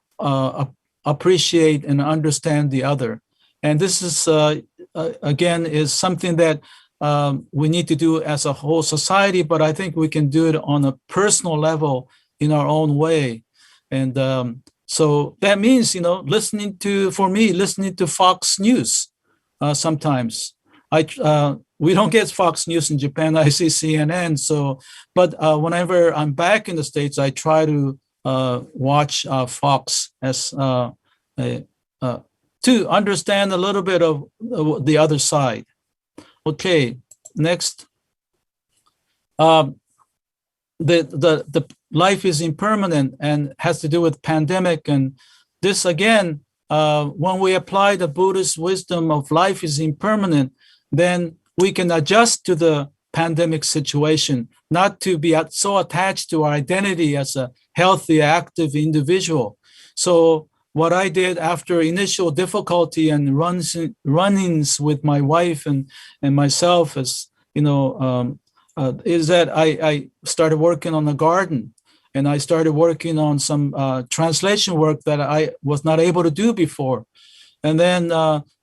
appreciate and understand the other. And this is again is something that we need to do as a whole society, but I think we can do it on a personal level in our own way. And so that means, listening to Fox News sometimes. We don't get Fox News in Japan. I see CNN. So, but whenever I'm back in the States, I try to watch Fox as to understand a little bit of the other side. Okay, next. The life is impermanent and has to do with pandemic, and this again, when we apply the Buddhist wisdom of life is impermanent, then we can adjust to the pandemic situation, not to be so attached to our identity as a healthy, active individual. So what I did after initial difficulty and run-ins with my wife and myself is, is that I started working on the garden, and I started working on some translation work that I was not able to do before. And then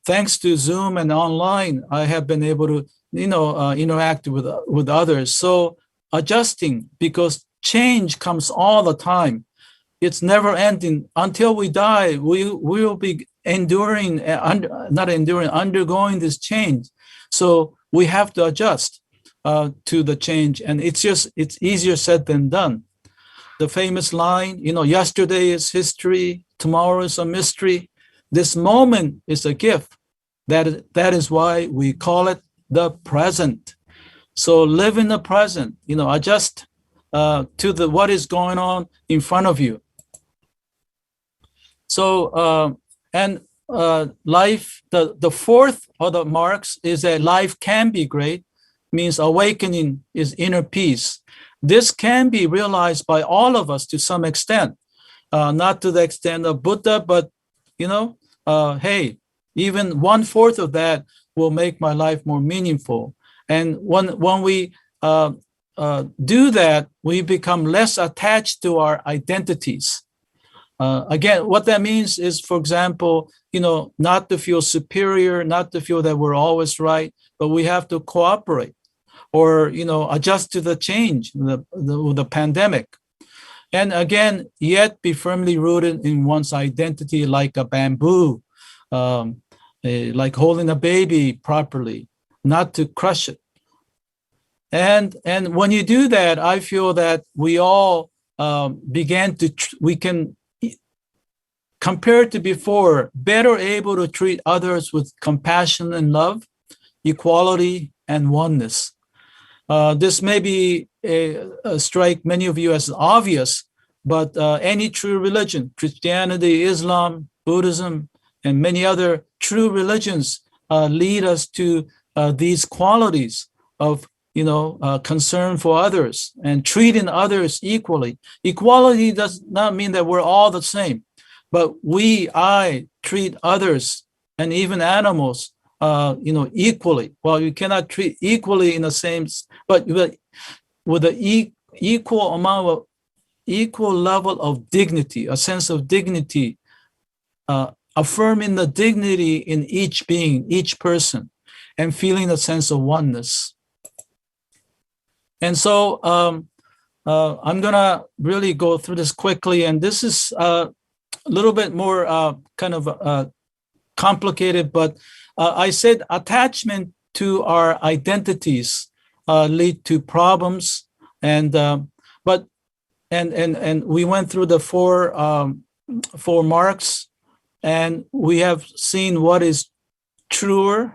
thanks to Zoom and online, I have been able to, interact with others. So adjusting, because change comes all the time. It's never ending. Until we die, we will be undergoing this change. So we have to adjust to the change. And it's easier said than done. The famous line, yesterday is history, tomorrow is a mystery. This moment is a gift. That is why we call it the present. So live in the present, adjust to what is going on in front of you. So, life, the fourth of the marks is that life can be great, means awakening is inner peace. This can be realized by all of us to some extent, not to the extent of Buddha, but, hey, even 1/4 of that will make my life more meaningful. And when we do that, we become less attached to our identities. Again, what that means is, for example, not to feel superior, not to feel that we're always right, but we have to cooperate or, adjust to the change, the pandemic. And again, yet be firmly rooted in one's identity like a bamboo, like holding a baby properly, not to crush it. And when you do that, I feel that we all we can, compared to before, better able to treat others with compassion and love, equality and oneness. This may be strike many of you as obvious, but any true religion, Christianity, Islam, Buddhism, and many other true religions lead us to these qualities of concern for others and treating others equally. Equality does not mean that we're all the same, but I treat others and even animals equally. Well, you cannot treat equally in the same, but with an equal level of dignity, a sense of dignity, affirming the dignity in each being, each person, and feeling a sense of oneness. And so I'm gonna really go through this quickly, and this is a little bit more kind of complicated, but I said attachment to our identities lead to problems, and we went through the four marks, and we have seen what is true,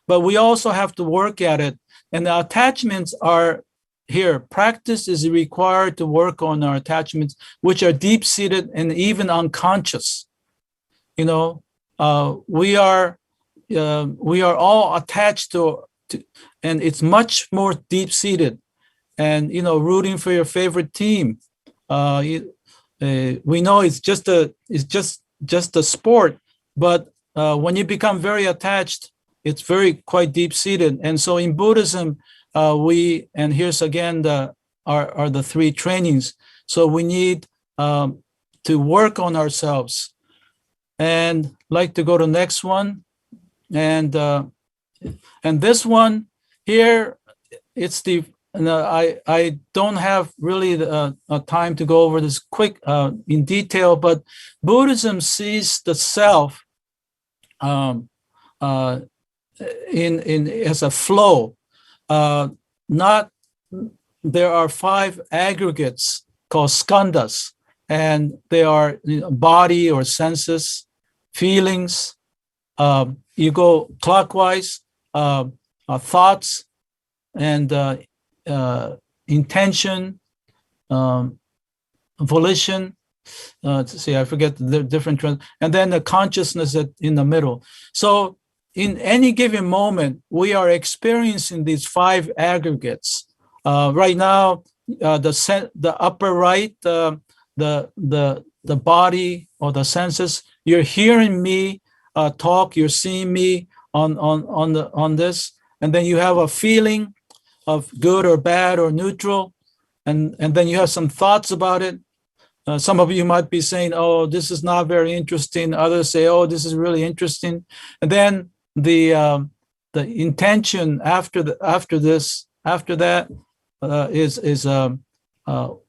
but we also have to work at it. And the attachments are here. Practice is required to work on our attachments, which are deep-seated and even unconscious. We are all attached to, and it's much more deep-seated. And rooting for your favorite team. We know it's just a sport, but when you become very attached, it's quite deep-seated. And so in Buddhism, and here's again the three trainings. So we need to work on ourselves. And I'd like to go to the next one. And this one here, it's I don't have really time to go over this quick in detail, but Buddhism sees the self as a flow. There are 5 aggregates called skandhas, and they are body or senses, feelings. You go clockwise, thoughts, and intention, volition. I forget the different trends, and then the consciousness in the middle. So in any given moment, we are experiencing these 5 aggregates. Right now, the upper right, the body or the senses. You're hearing me talk. You're seeing me on this, and then you have a feeling of good or bad or neutral, and then you have some thoughts about it. Some of you might be saying, "Oh, this is not very interesting." Others say, "Oh, this is really interesting." And then the intention after that is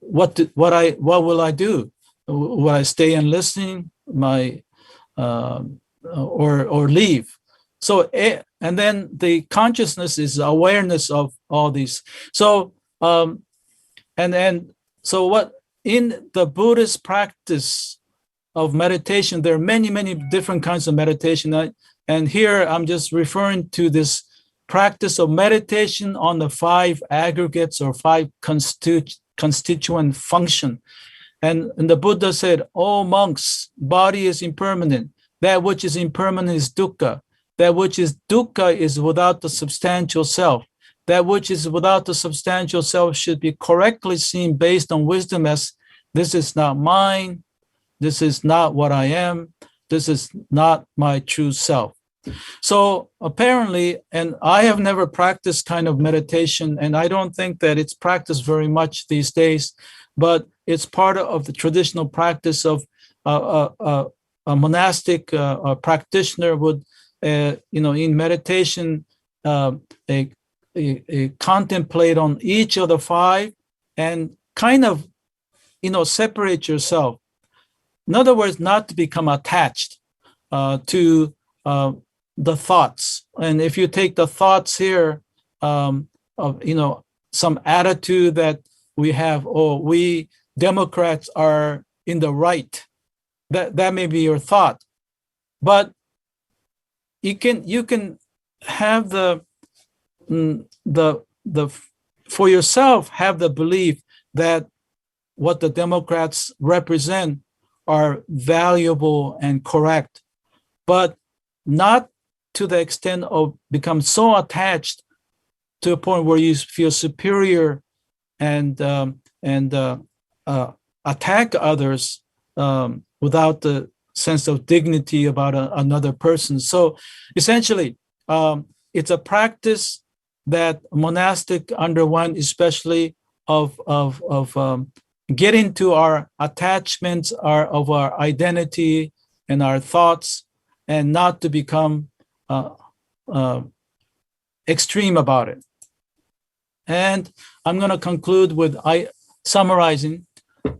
what will I do? Will I stay and listen, or leave? So and then the consciousness is awareness of all these. So so what in the Buddhist practice of meditation, there are many different kinds of meditation. And here I'm just referring to this practice of meditation on the 5 aggregates or 5 constituent function. And the Buddha said, "Oh monks, body is impermanent. That which is impermanent is dukkha. That which is dukkha is without the substantial self. That which is without the substantial self should be correctly seen based on wisdom as this is not mine. This is not what I am. This is not my true self." So apparently, and I have never practiced kind of meditation, and I don't think that it's practiced very much these days, but it's part of the traditional practice of a monastic practitioner would, in meditation, contemplate on each of the 5 and kind of, separate yourself. In other words, not to become attached to the thoughts. And if you take the thoughts here of, some attitude that we have, oh, we Democrats are in the right, that may be your thought. But you can have the for yourself, have the belief that what the Democrats represent are valuable and correct, but not to the extent of become so attached to a point where you feel superior and attack others without the sense of dignity about another person. So essentially, it's a practice that monastic underwent, especially of getting to our attachments, of our identity and our thoughts, and not to become extreme about it. And I'm going to conclude with summarizing.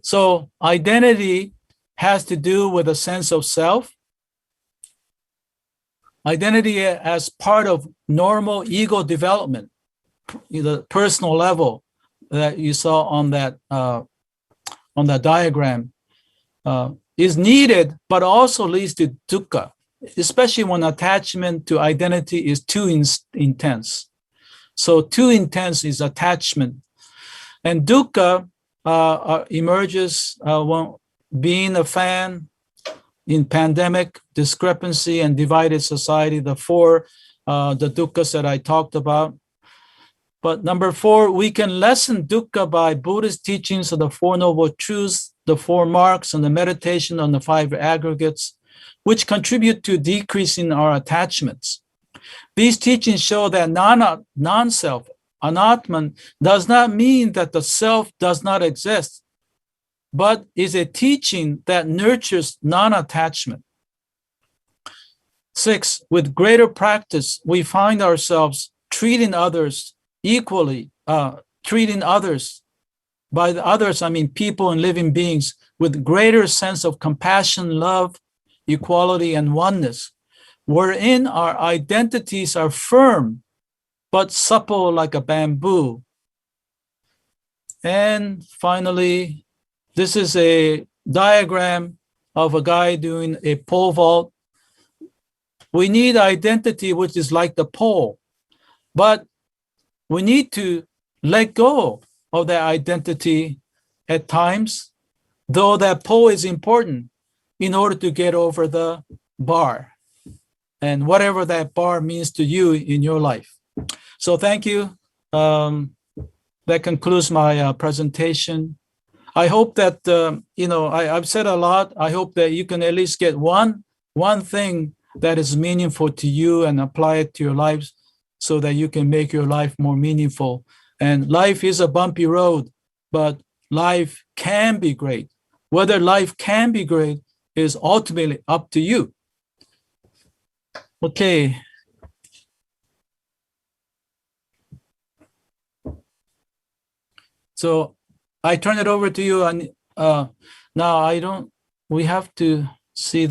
So identity has to do with a sense of self. Identity as part of normal ego development, the personal level that you saw on that diagram, is needed, but also leads to dukkha, especially when attachment to identity is too intense. So too intense is attachment. And dukkha emerges when being a fan in pandemic, discrepancy, and divided society, the dukkhas that I talked about. But number 4, we can lessen dukkha by Buddhist teachings of the Four Noble Truths, the 4 marks, and the meditation on the 5 aggregates, which contribute to decreasing our attachments. These teachings show that non-self, anatman, does not mean that the self does not exist, but is a teaching that nurtures non-attachment. 6, with greater practice, we find ourselves treating others equally, treating others, by the others, I mean people and living beings, with greater sense of compassion, love, equality, and oneness, wherein our identities are firm, but supple like a bamboo. And finally, this is a diagram of a guy doing a pole vault. We need identity, which is like the pole, but we need to let go of that identity at times, though that pole is important in order to get over the bar and whatever that bar means to you in your life. So thank you. That concludes my presentation. I hope that, I've said a lot. I hope that you can at least get one thing that is meaningful to you and apply it to your lives so that you can make your life more meaningful. And life is a bumpy road, but life can be great. Whether life can be great is ultimately up to you. Okay. So I turn it over to you. And now we have to see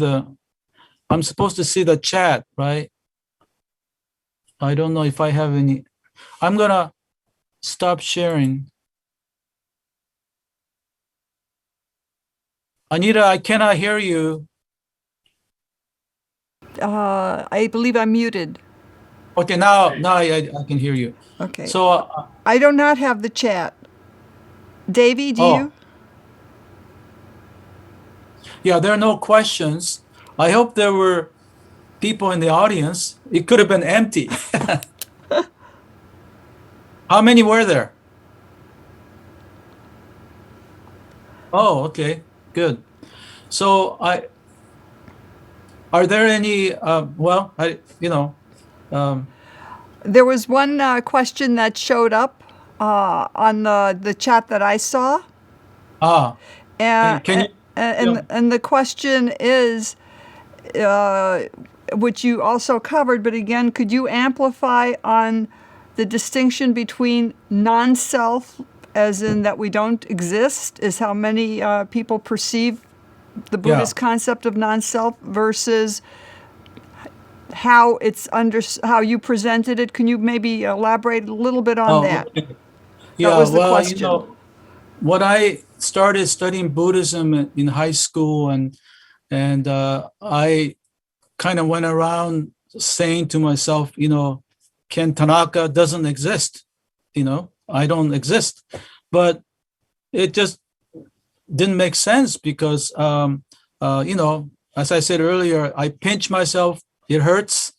I'm supposed to see the chat, right? I don't know if I have any. I'm going to stop sharing. Anita, I cannot hear you. I believe I'm muted. Okay, now I can hear you. Okay. So I do not have the chat. Davey, do you? Yeah, there are no questions. I hope there were people in the audience. It could have been empty. How many were there? Oh, okay, good. So are there any, There was one question that showed up on the chat that I saw. Can you? And the question is, which you also covered, but again, could you amplify on the distinction between non-self, as in that we don't exist, is how many people perceive the Buddhist concept of non-self, versus how how you presented it? Can you maybe elaborate a little bit on that? Okay. That was the question. When I started studying Buddhism in high school, and I kind of went around saying to myself, Ken Tanaka doesn't exist. I don't exist. But it just didn't make sense because, as I said earlier, I pinch myself, it hurts.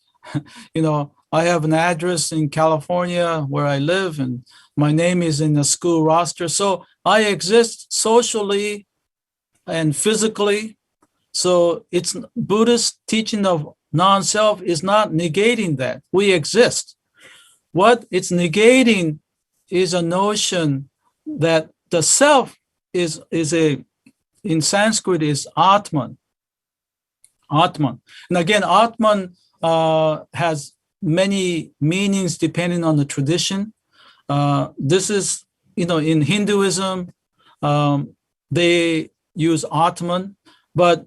I have an address in California where I live, and my name is in the school roster. So I exist socially and physically. So it's Buddhist teaching of non-self is not negating that. We exist. What it's negating is a notion that the self is in Sanskrit is Atman. Atman. And again, Atman has many meanings depending on the tradition. This is, in Hinduism, they use Atman, but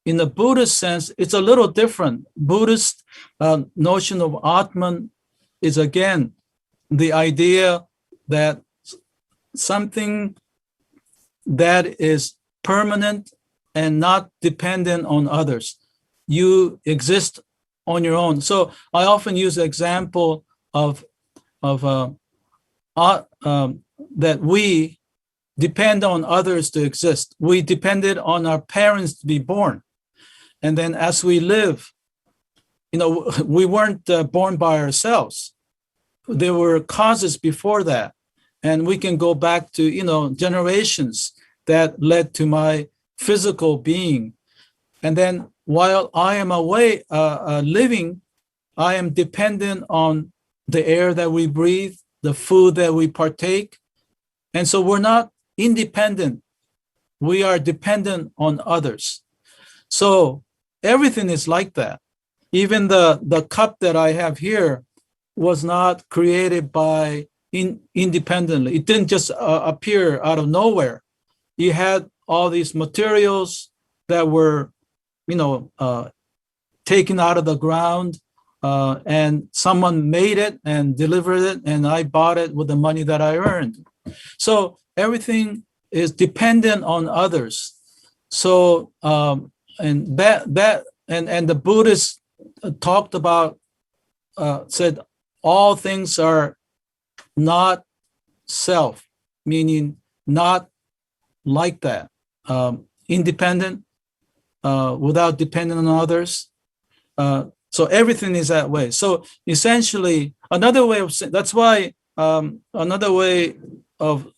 in the Buddhist sense, it's a little different. Buddhist notion of Atman is, again, the idea that something that is permanent and not dependent on others. You exist on your own. So I often use the example of that we depend on others to exist. We depended on our parents to be born. And then as we live, we weren't born by ourselves. There were causes before that. And we can go back to, generations that led to my physical being. And then while I am away living, I am dependent on the air that we breathe, the food that we partake. And so we're not independent. We are dependent on others. So everything is like that. Even the cup that I have here was not created by independently. It didn't just appear out of nowhere. You had all these materials that were, taken out of the ground, and someone made it and delivered it, and I bought it with the money that I earned. So everything is dependent on others. So and the Buddhists talked about, said all things are not self, meaning not like that, independent, without depending on others. So everything is that way. So essentially, another way of saying, that's why another way of,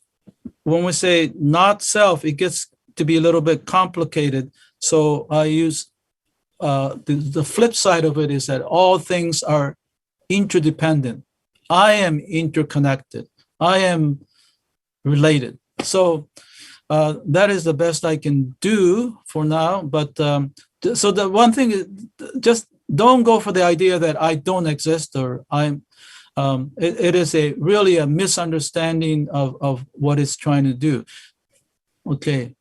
when we say not self, it gets to be a little bit complicated. So I use the flip side of it is that all things are interdependent. I am interconnected. I am related. So that is the best I can do for now. But so the one thing is, just don't go for the idea that I don't exist or I'm. It is really a misunderstanding of what it's trying to do. Okay.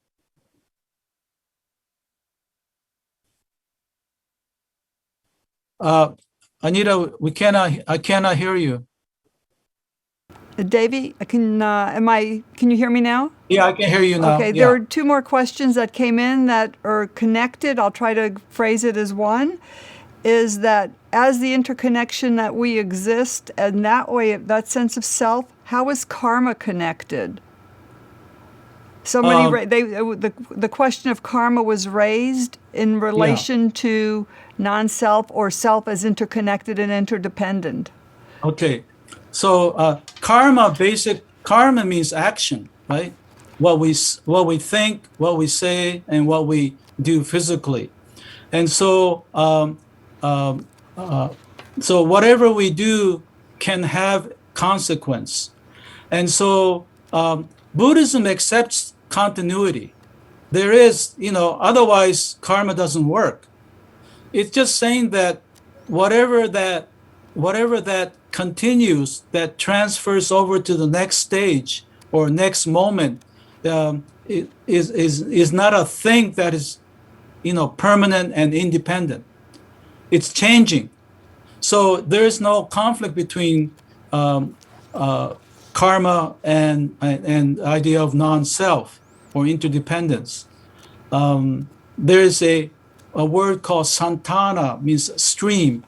Anita, I cannot hear you. Davey, can you hear me now? Yeah, I can hear you now. Okay, Yeah. there are two more questions that came in that are connected. I'll try to phrase it as one. Is that as the interconnection that we exist, and that way, that sense of self, how is karma connected? The question of karma was raised in relation to non-self or self as interconnected and interdependent. Okay, so karma means action, right? What we think, what we say, and what we do physically, and so so whatever we do can have consequence, and so Buddhism accepts continuity. There is, otherwise karma doesn't work. It's just saying that whatever that continues, that transfers over to the next stage or next moment, it is not a thing that is, permanent and independent. It's changing. So there is no conflict between karma and idea of non-self or interdependence. There is a word called santana, means stream.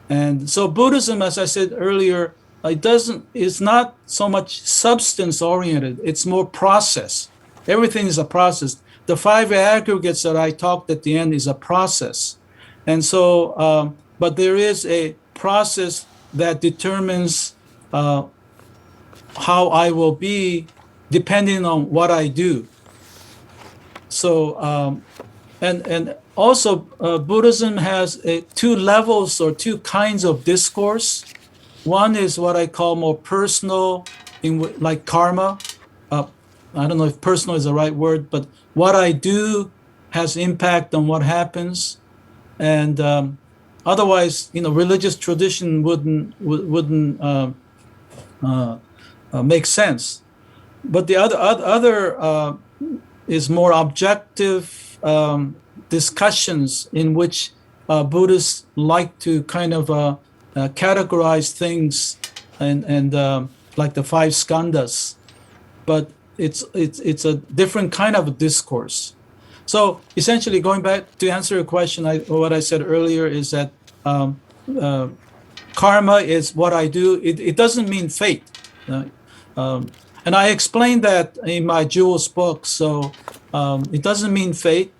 And so Buddhism, as I said earlier, it's not so much substance oriented, it's more process. Everything is a process. The five aggregates that I talked at the end is a process. And so, but there is a process that determines how I will be depending on what I do. So, and also Buddhism has two levels or two kinds of discourse. One is what I call more personal, like karma. I don't know if personal is the right word, but what I do has impact on what happens. And otherwise, religious tradition wouldn't make sense. But the other is more objective discussions in which Buddhists like to kind of categorize things and like the five skandhas, but it's a different kind of discourse. So essentially, going back to answer your question, what I said earlier is that karma is what I do. It doesn't mean fate. And I explained that in my Jewels book. So it doesn't mean fate.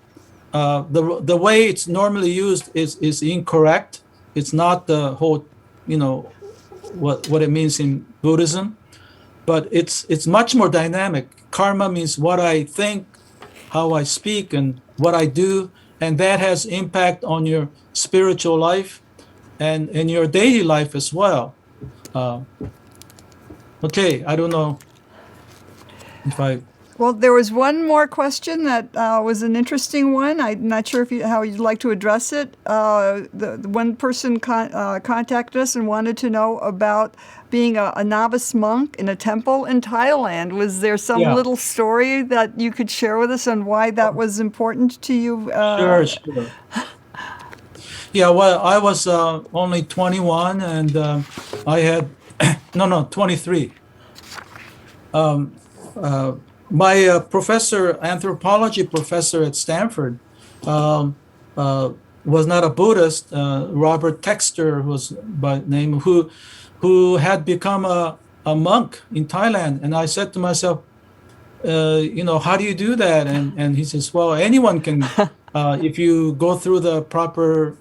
The way it's normally used is incorrect. It's not the whole, what it means in Buddhism, but it's much more dynamic. Karma means what I think, how I speak, and what I do, and that has impact on your spiritual life and in your daily life as well. Okay, I don't know if I. Well, there was one more question that was an interesting one. I'm not sure how you'd like to address it. The one person contacted us and wanted to know about being a novice monk in a temple in Thailand. Was there some little story that you could share with us on why that was important to you? Sure. Yeah, well, I was only 21 and I had, 23. My professor, anthropology professor at Stanford, was not a Buddhist. Robert Texter was by name, who had become a monk in Thailand. And I said to myself, how do you do that? And he says, well, anyone can, if you go through the proper,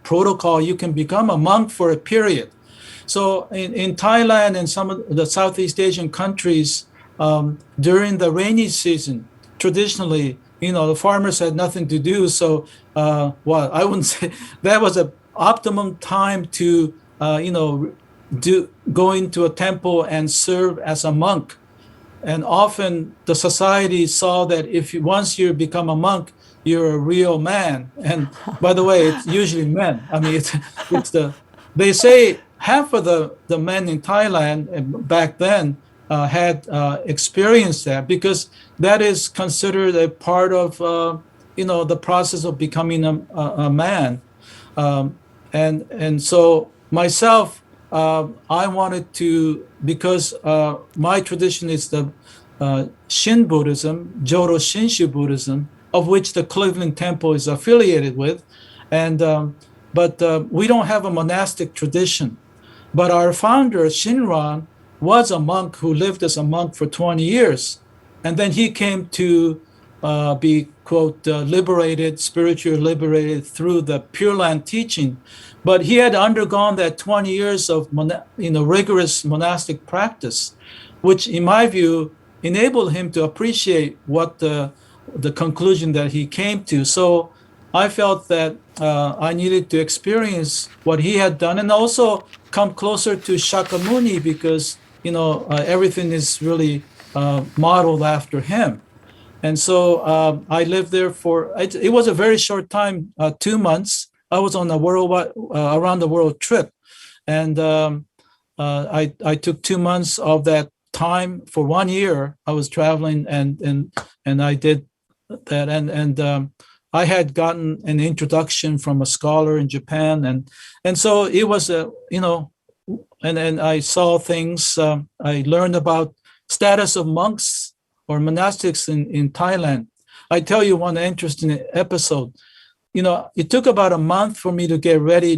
protocol, you can become a monk for a period. So in Thailand and some of the Southeast Asian countries, during the rainy season, traditionally, the farmers had nothing to do. So, well, I wouldn't say that was an optimum time to, go into a temple and serve as a monk. And often the society saw that once you become a monk, you're a real man. And by the way, it's usually men. I mean, they say half of the men in Thailand back then had experienced that, because that is considered a part of the process of becoming a man. And so myself, I wanted to, because my tradition is the Shin Buddhism, Jodo Shinshu Buddhism, of which the Cleveland Temple is affiliated with, and but we don't have a monastic tradition. But our founder, Shinran, was a monk who lived as a monk for 20 years. And then he came to be, quote, liberated, spiritually liberated through the Pure Land teaching. But he had undergone that 20 years of rigorous monastic practice, which in my view enabled him to appreciate what the conclusion that he came to. So I felt that I needed to experience what he had done and also come closer to Shakyamuni, because everything is really modeled after him. And so I lived there it was a very short time, 2 months. I was on a around the world trip. And I took 2 months of that time. For 1 year, I was traveling and I did that. And I had gotten an introduction from a scholar in Japan. And so it was, and I saw things. I learned about status of monks or monastics in Thailand. I tell you one interesting episode. It took about a month for me to get ready,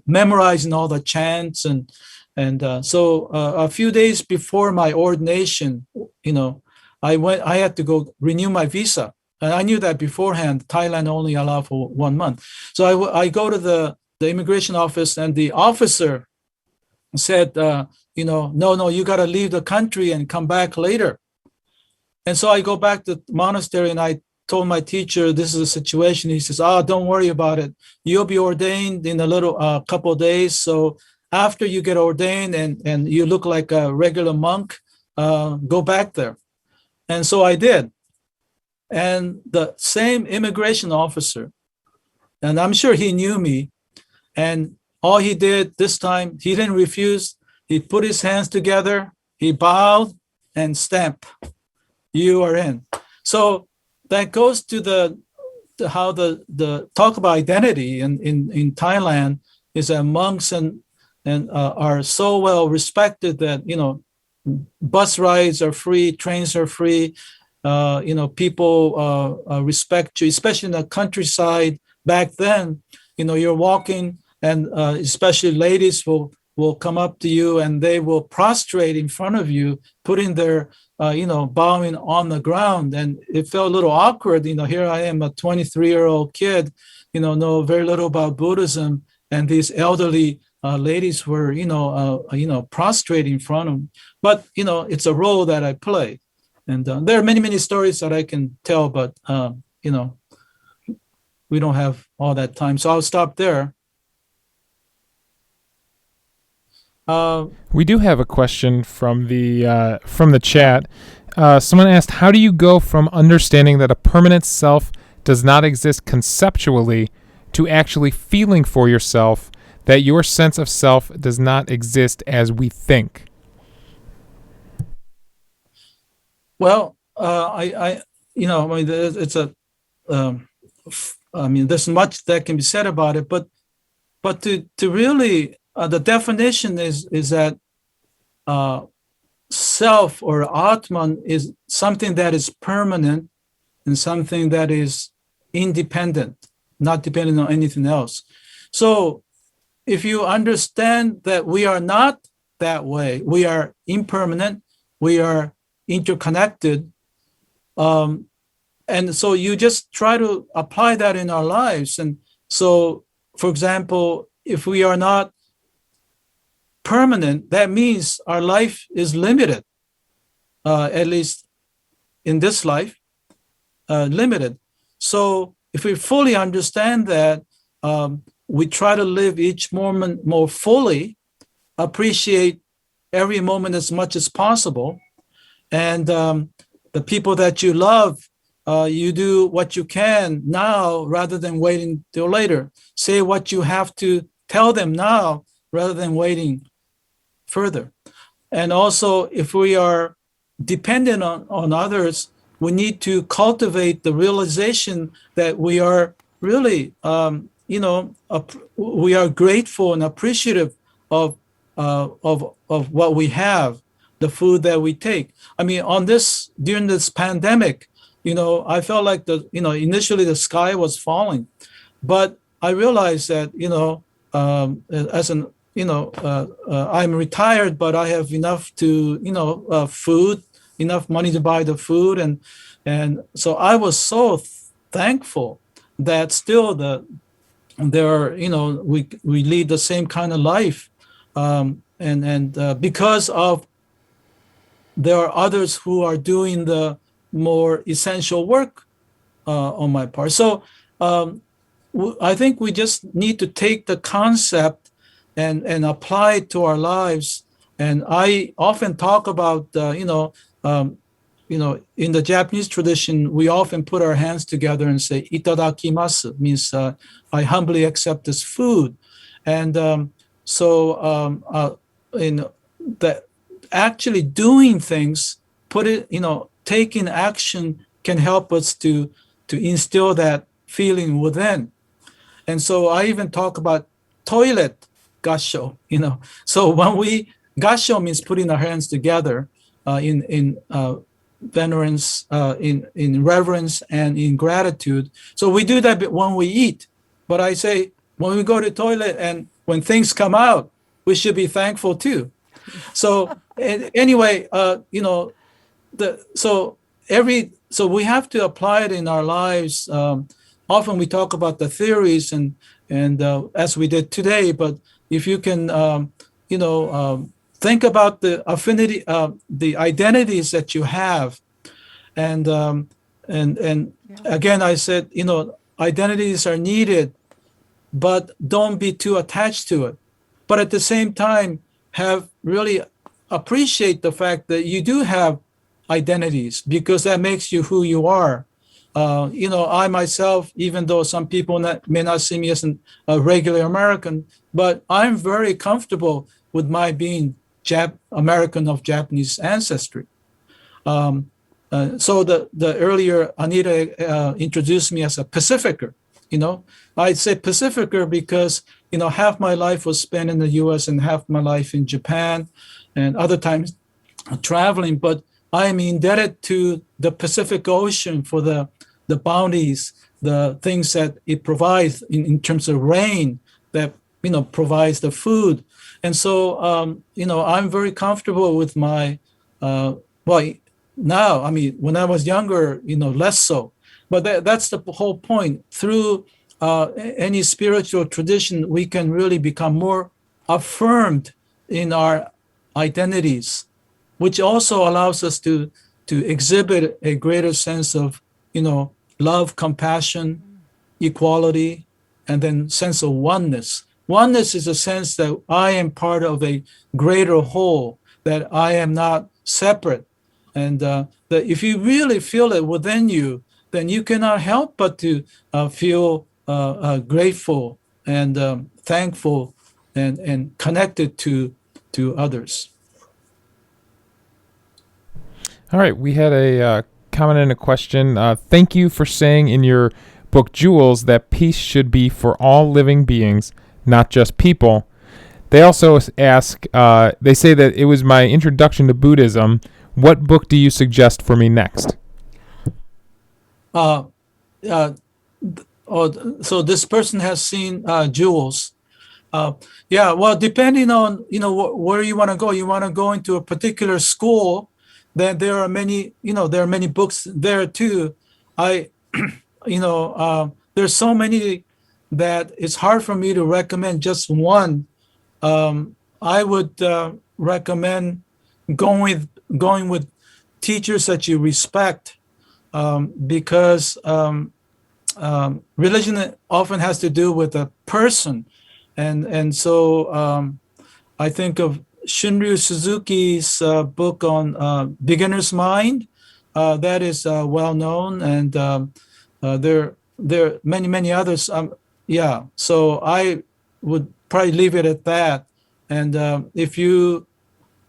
memorizing all the chants and And so a few days before my ordination, I had to go renew my visa. And I knew that beforehand. Thailand only allowed for 1 month. So I go to the immigration office, and the officer said, no, you got to leave the country and come back later. And so I go back to the monastery, and I told my teacher, this is a situation. He says, don't worry about it. You'll be ordained in a little couple of days. So after you get ordained and you look like a regular monk, go back there. And so I did. And the same immigration officer, and I'm sure he knew me, and all he did this time, he didn't refuse. He put his hands together, he bowed and stamped. You are in. So that goes to how the talk about identity in Thailand is that monks and are so well respected that bus rides are free, trains are free. People respect you, especially in the countryside. Back then, you're walking, and especially ladies will come up to you and they will prostrate in front of you, putting their bowing on the ground. And it felt a little awkward. Here I am, a 23-year-old kid, know very little about Buddhism, and these elderly ladies were, prostrate in front of them. But it's a role that I play. And there are many, many stories that I can tell, but, we don't have all that time. So I'll stop there. We do have a question from the chat. Someone asked, how do you go from understanding that a permanent self does not exist conceptually to actually feeling for yourself that your sense of self does not exist as we think? Well, there's much that can be said about it, but to really, the definition is that self or Atman is something that is permanent and something that is independent, not dependent on anything else. So if you understand that we are not that way, we are impermanent, we are interconnected, and so you just try to apply that in our lives. And so, for example, if we are not permanent, that means our life is limited, at least in this life, limited. So if we fully understand that, we try to live each moment more fully, appreciate every moment as much as possible. And the people that you love, you do what you can now rather than waiting till later. Say what you have to tell them now rather than waiting further. And also, if we are dependent on others, we need to cultivate the realization that we are really, we are grateful and appreciative of what we have, the food that we take. I mean, during this pandemic, I felt like initially the sky was falling, but I realized that, I'm retired, but I have enough to, food, enough money to buy the food. And so I was so thankful that still we lead the same kind of life. And because of there are others who are doing the more essential work on my part. So I think we just need to take the concept and apply it to our lives. And I often talk about, in the Japanese tradition, we often put our hands together and say, itadakimasu, means I humbly accept this food. And in that actually doing things, taking action can help us to instill that feeling within. And so I even talk about toilet gassho, So when gassho means putting our hands together in venerance, in reverence, and in gratitude. So we do that when we eat. But I say, when we go to the toilet and when things come out, we should be thankful too. So anyway, so we have to apply it in our lives. Often we talk about the theories and as we did today, but if you can, think about the affinity, the identities that you have, and again, I said, identities are needed, but don't be too attached to it. But at the same time, have really appreciate the fact that you do have identities, because that makes you who you are. I myself, even though some people may not see me as a regular American, but I'm very comfortable with my being American of Japanese ancestry. So the earlier Anita introduced me as a Pacificer. I'd say Pacificer because half my life was spent in the U.S. and half my life in Japan, and other times traveling. But I am indebted to the Pacific Ocean for the bounties, the things that it provides in terms of rain that provides the food. And so I'm very comfortable with my now, when I was younger, less so. But that's the whole point. Through any spiritual tradition, we can really become more affirmed in our identities, which also allows us to exhibit a greater sense of, love, compassion, equality, and then sense of oneness. Oneness is a sense that I am part of a greater whole, that I am not separate. And that if you really feel it within you, then you cannot help but to feel grateful and thankful and connected to others. All right, we had a comment and a question. Thank you for saying in your book, Jewels, that peace should be for all living beings, not just people. They also ask, they say that it was my introduction to Buddhism. What book do you suggest for me next? So this person has seen Jewels. Well, depending on where you want to go. You want to go into a particular school, then there are many books there too. There's so many that it's hard for me to recommend just one. I would recommend going with teachers that you respect, because religion often has to do with a person, and so I think of Shunryu Suzuki's book on beginner's mind. That is well known, and there are many others. So I would probably leave it at that. And if you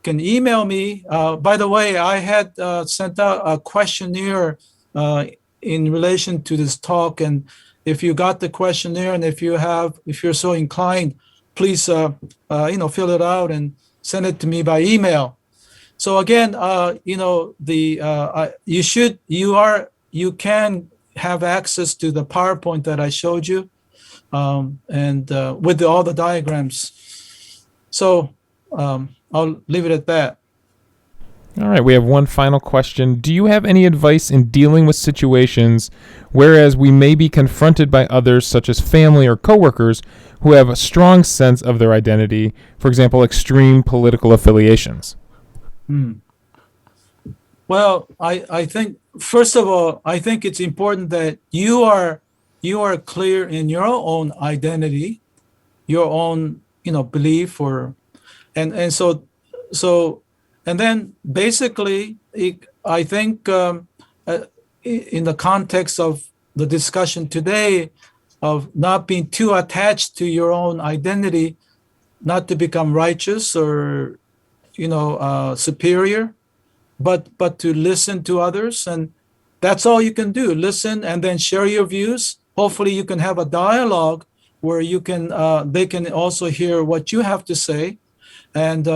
can email me. By the way, I had sent out a questionnaire in relation to this talk, and if you got the questionnaire, and if you're so inclined, please fill it out and send it to me by email. So again, you can have access to the PowerPoint that I showed you, and with all the diagrams. So I'll leave it at that. All right, we have one final question. Do you have any advice in dealing with situations whereas we may be confronted by others, such as family or coworkers, who have a strong sense of their identity, for example, extreme political affiliations? Well, I think, first of all, I think it's important that you are clear in your own identity, your own belief, and then basically I think in the context of the discussion today of not being too attached to your own identity, not to become righteous or superior, but to listen to others, and that's all you can do. Listen and then share your views. Hopefully you can have a dialogue where you can they can also hear what you have to say, and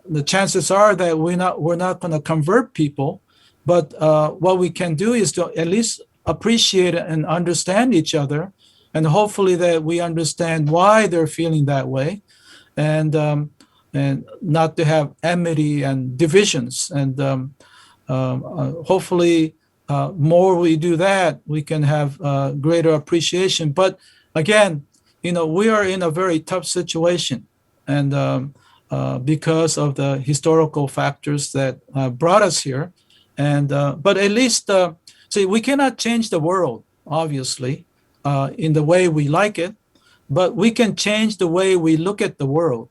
the chances are that we're not going to convert people, but what we can do is to at least appreciate and understand each other, and hopefully that we understand why they're feeling that way. and not to have enmity and divisions. And hopefully, more we do that, we can have greater appreciation. But again, we are in a very tough situation, and because of the historical factors that brought us here. And but at least, see, we cannot change the world, obviously, in the way we like it, but we can change the way we look at the world.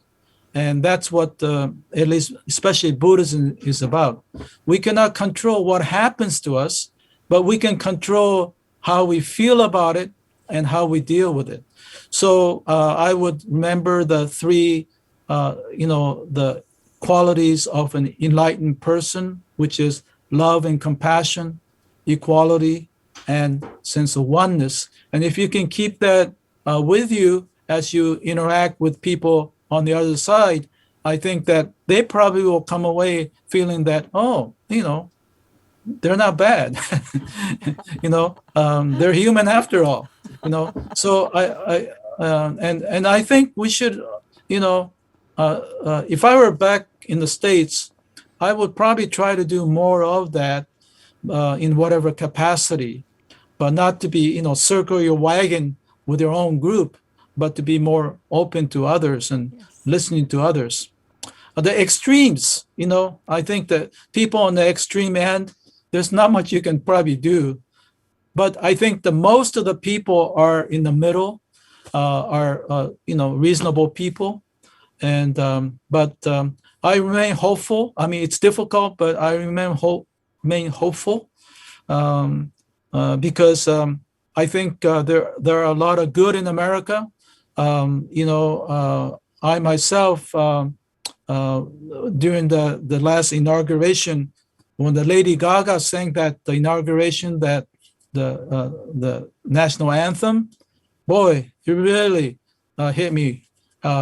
And that's what, at least, especially Buddhism is about. We cannot control what happens to us, but we can control how we feel about it and how we deal with it. So I would remember the three, the qualities of an enlightened person, which is love and compassion, equality, and sense of oneness. And if you can keep that with you as you interact with people on the other side, I think that they probably will come away feeling that, they're not bad. They're human after all. So and I think we should, if I were back in the States, I would probably try to do more of that in whatever capacity, but not to be, circle your wagon with your own group, but to be more open to others and listening to others. The extremes, I think that people on the extreme end, there's not much you can probably do. But I think the most of the people are in the middle, are reasonable people. And but I remain hopeful. I mean, it's difficult, but I remain hopeful because I think there are a lot of good in America. I myself, during the last inauguration, when the Lady Gaga sang that the inauguration, that the national anthem, boy, it really hit me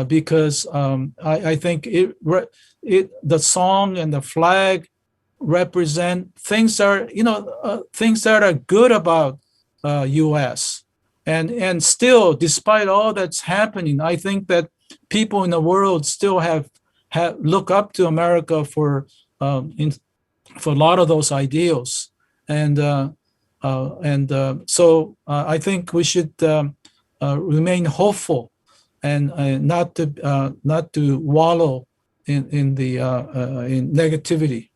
because I think the song and the flag represent things that are good about U.S. And still, despite all that's happening, I think that people in the world still have look up to America for a lot of those ideals. And so I think we should remain hopeful and not to wallow in negativity.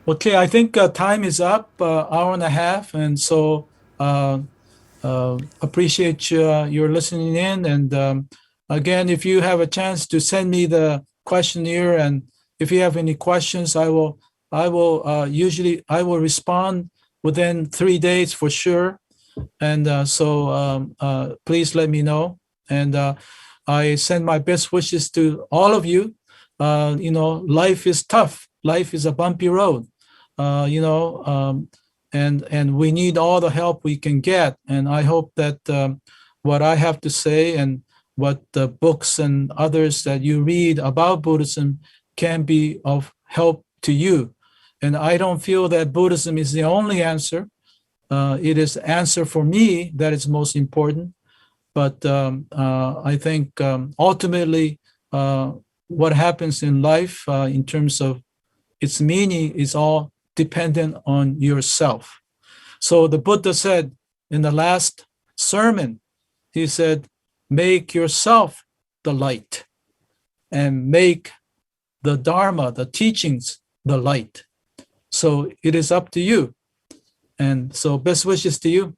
Okay, I think time is up, hour and a half, and so appreciate your listening in. And again, if you have a chance to send me the questionnaire, and if you have any questions, I will respond within 3 days for sure. And so please let me know. And I send my best wishes to all of you. Life is tough. Life is a bumpy road. And we need all the help we can get. And I hope that what I have to say and what the books and others that you read about Buddhism can be of help to you. And I don't feel that Buddhism is the only answer. It is the answer for me that is most important. But I think ultimately what happens in life in terms of its meaning is all dependent on yourself. So the Buddha said in the last sermon, he said, make yourself the light and make the Dharma, the teachings, the light. So it is up to you. And so best wishes to you.